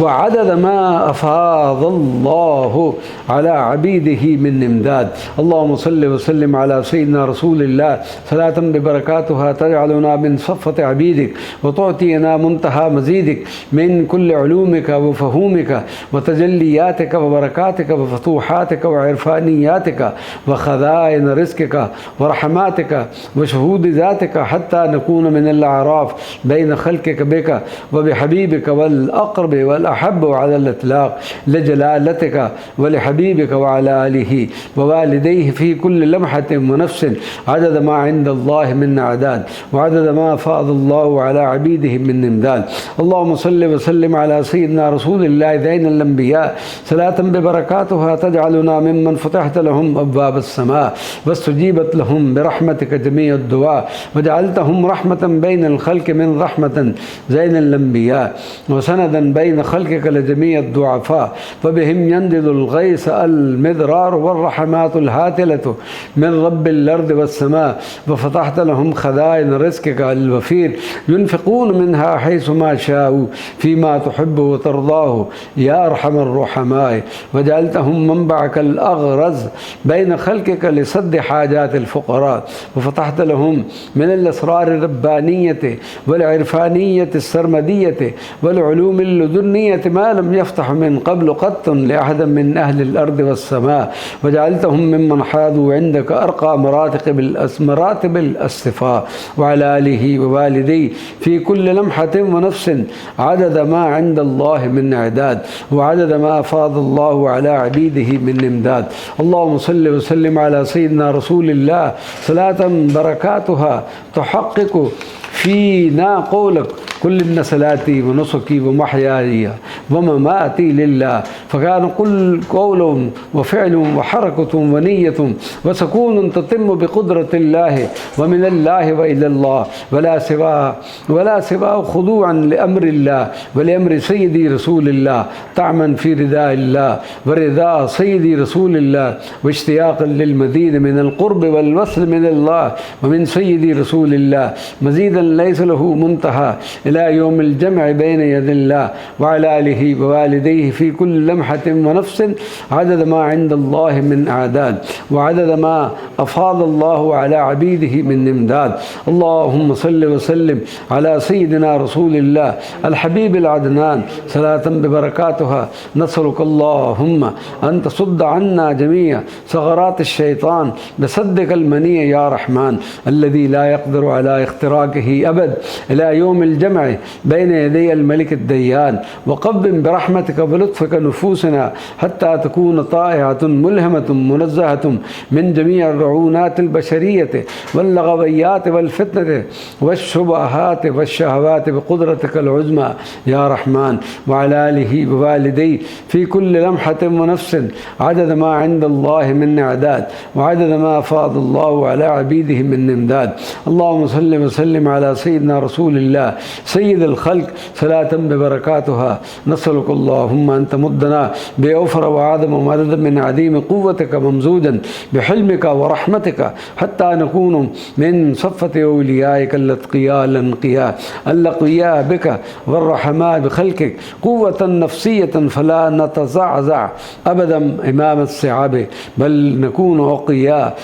وعدد ما أفاض الله على عبيده من إمداد. اللهم صل وسلم على سيدنا رسول الله صلاة ببركاتها تجعلنا من صفة عبيدك، وتعطينا منتهى مزيدك من كل علومك وفهومك وتجلياتك وبركاتك وفتوحاتك وعرفانياتك وخزائن رزقك ورحماتك وشهود ذاتك، حتى نكون من الأعراف بين خلقك بك وبحبيبك والأقرب الأحب على الإطلاق لجلالتك ولحبيبك وعلى آله ووالديه في كل لمحة ونفس عدد ما عند الله من أعداد وعدد ما فاض الله على عبيده من إمداد. اللهم صل وسلم على سيدنا رسول الله ذين الأنبياء صلاة ببركاتها تجعلنا ممن فتحت لهم أبواب السماء واستجيبت لهم برحمتك جميع الدعاء وجعلتهم رحمة بين الخلق من رحمة زين الأنبياء وسندا بين خلقك لجميع الضعفاء وبهم ينزل الغيث المدرار والرحمات الهاتلة من رب الأرض والسماء وفتحت لهم خزائن رزقك الوفير ينفقون منها حيث ما شاءوا فيما تحب وترضاه يا أرحم الرحماء وجعلتهم منبعك الأغرز بين خلقك لسد حاجات الفقراء وفتحت لهم من الأسرار الربانية والعرفانية السرمدية والعلوم اللدنية ما لم يفتح من قبل قط لأحد من أهل الأرض والسماء وجعلتهم ممن حاذوا عندك أرقى مراتب الاصطفاء وعلى آله ووالديه في كل لمحة ونفس عدد ما عند الله من إعداد وعدد ما أفاض الله على عبيده من إمداد. اللهم صل وسلم على سيدنا رسول الله صلاة بركاتها تحقق فينا قولك كل إن صلاتي ونسكي ومحياي ومماتي لله فكان كل قول وفعل وحركة ونية وسكون تتم بقدرة الله ومن الله وإلى الله ولا سواه خضوعا لأمر الله ولأمر سيدي رسول الله طعما في رداء الله ورضا سيدي رسول الله واشتياقا للمزيد من القرب والوصل من الله ومن سيدي رسول الله مزيدا ليس له منتهى إلى يوم الجمع بين يدي الله وعلى آله ووالديه في كل لمحة ونفس عدد ما عند الله من أعداد وعدد ما أفاض الله على عبيده من إمداد. اللهم صل وسلم على سيدنا رسول الله الحبيب العدنان صلاة ببركاتها نسألك اللهم أن تصد عنا جميع ثغرات الشيطان بصدق المني يا رحمن الذي لا يقدر على اختراقه أبد إلى يوم الجمع بين يدي الملك الديان وقبل برحمتك ولطفك نفوسنا حتى تكون طائعة ملهمة منزهة من جميع الرعونات البشرية واللغويات والفتنة والشبهات والشهوات بقدرتك العظمى يا رحمن وعلى آله ووالديه في كل لمحة ونفس عدد ما عند الله من إعداد وعدد ما فاض الله على عبيده من إمداد. اللهم صل وسلم على سيدنا رسول الله سيد الخلق صلاة ببركاتها نسألك اللهم أن تمدنا بأوفر وعظم ومدد من عديم قوتك ممزوجا بحلمك ورحمتك حتى نكون من صفة أوليائك الأتقياء الأنقياء اللقياء بك والرحماء بخلقك قوة نفسية فلا نتزعزع أبدا إمام الصعاب بل نكون أقياء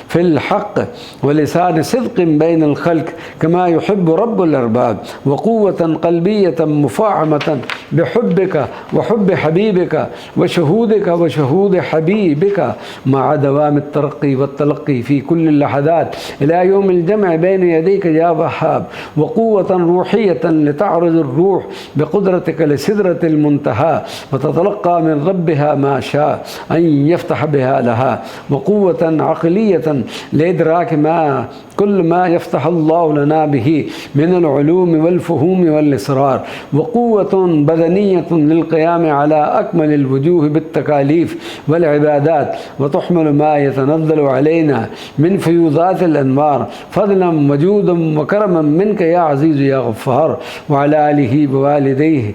في الحق ولسان صدق بين الخلق كما يحب رب الأرباب وقوة قلبية مفاعمة بحبك وحب حبيبك وشهودك وشهود حبيبك مع دوام الترقي والتلقي في كل اللحظات إلى يوم الجمع بين يديك يا وهاب وقوة روحية لتعرض الروح بقدرتك لسدرة المنتهى وتتلقى من ربها ما شاء أن يفتح بها لها وقوة عقلية لإدراك كل ما يفتح الله لنا به من العلوم والفهوم والإسرار وقوة بدنية للقيام على أكمل الوجوه بالتكاليف والعبادات وتحمل ما يتنزل علينا من فيوضات الأنوار فضلا وجودا وكرما منك يا عزيز يا غفار وعلى آله ووالديه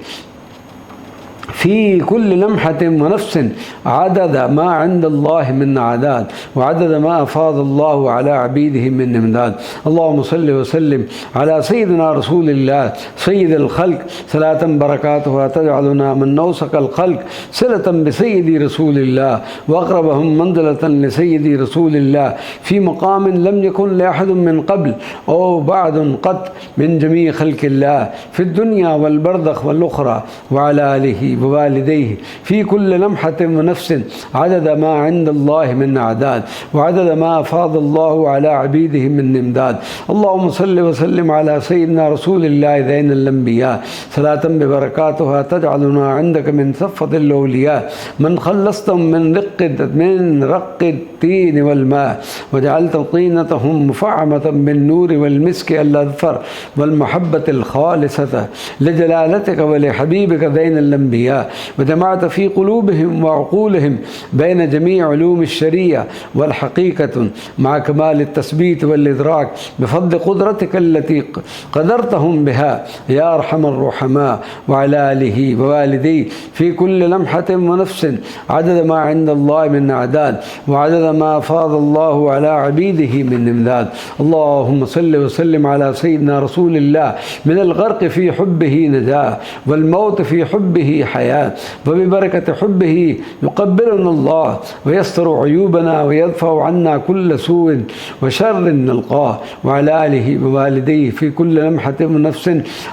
في كل لمحة ونفس عدد ما عند الله من عداد وعدد ما أفاض الله على عبيده من إمداد. اللهم صل وسلم على سيدنا رسول الله سيد الخلق صلاة بركاتها تجعلنا من نوسك الخلق صلة بسيدي رسول الله وأقربهم منزلة لسيدي رسول الله في مقام لم يكن لأحد من قبل أو بعد قط من جميع خلق الله في الدنيا والبرزخ والأخرى وعلى آله ووالديه في كل لمحة ونفس عدد ما عند الله من أعداد وعدد ما أفاض الله على عبيده من إمداد. اللهم صل وسلم على سيدنا رسول الله ذين الأنبياء صلاة ببركاتها تجعلنا عندك من صفة الأولياء من خلصتم من رق التين والماء وجعلت طينتهم مفعمة بالنور والمسك الأذفر والمحبة الخالصة لجلالتك ولحبيبك ذين الأنبياء وجمعت في قلوبهم وعقولهم بين جميع علوم الشريعة والحقيقة مع كمال التثبيت والإدراك بفضل قدرتك التي قدرتهم بها يا أرحم الرحماء وعلى آله ووالديه في كل لمحة ونفس عدد ما عند الله من أعداد وعدد ما أفاض الله على عبيده من إمداد. اللهم صل وسلم على سيدنا رسول الله من الغرق في حبه نجاة والموت في حبه حياة وببركة حبه يقبلنا الله ويستر عيوبنا ويدفع عنا كل سوء وشر نلقاه وعلى آله ووالديه في كل لمحة ونفس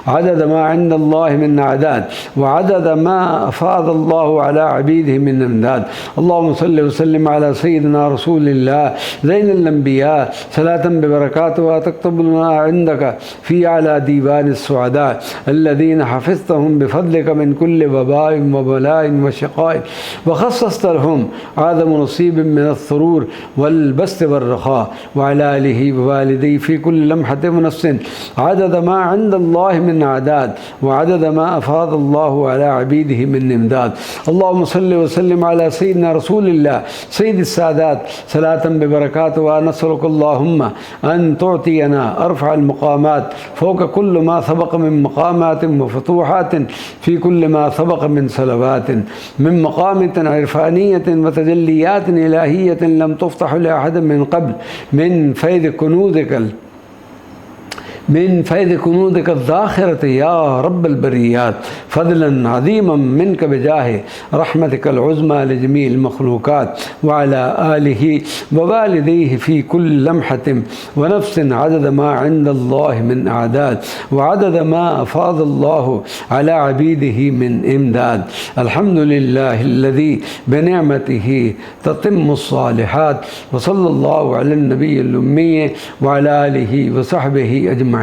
عدد ما عند الله من أعداد وعدد ما أفاض الله على عبيده من أمداد. اللهم صل وسلم على سيدنا رسول الله زين الأنبياء صلاة ببركاتها تكتب لنا عندك في أعلى ديوان السعداء الذين حفظتهم بفضلك من كل وباء وبلاء وشقاء وخصصت لهم عظم نصيب من السرور والبسط والرخاء وعلى آله ووالديه في كل لمحة ونفس عدد ما عند الله من أعداد وعدد ما أفاض الله على عبيده من إمداد. اللهم صل وسلم على سيدنا رسول الله سيد السادات صلاة ببركاته. نسألك اللهم أن تعطينا أرفع المقامات فوق كل ما سبق من مقامات وفتوحات في كل ما سبق من صلوات من مقامة عرفانية وتجليات إلهية لم تفتح لأحد من قبل من فيض كنودك الذاخرة يا رب البريات فضلا عظيما منك بجاه رحمتك العظمى لجميع المخلوقات وعلى آله ووالديه في كل لمحة ونفس عدد ما عند الله من أعداد وعدد ما أفاض الله على عبيده من إمداد. الحمد لله الذي بنعمته تتم الصالحات وصلى الله على النبي الأمي وعلى آله وصحبه أجمعين.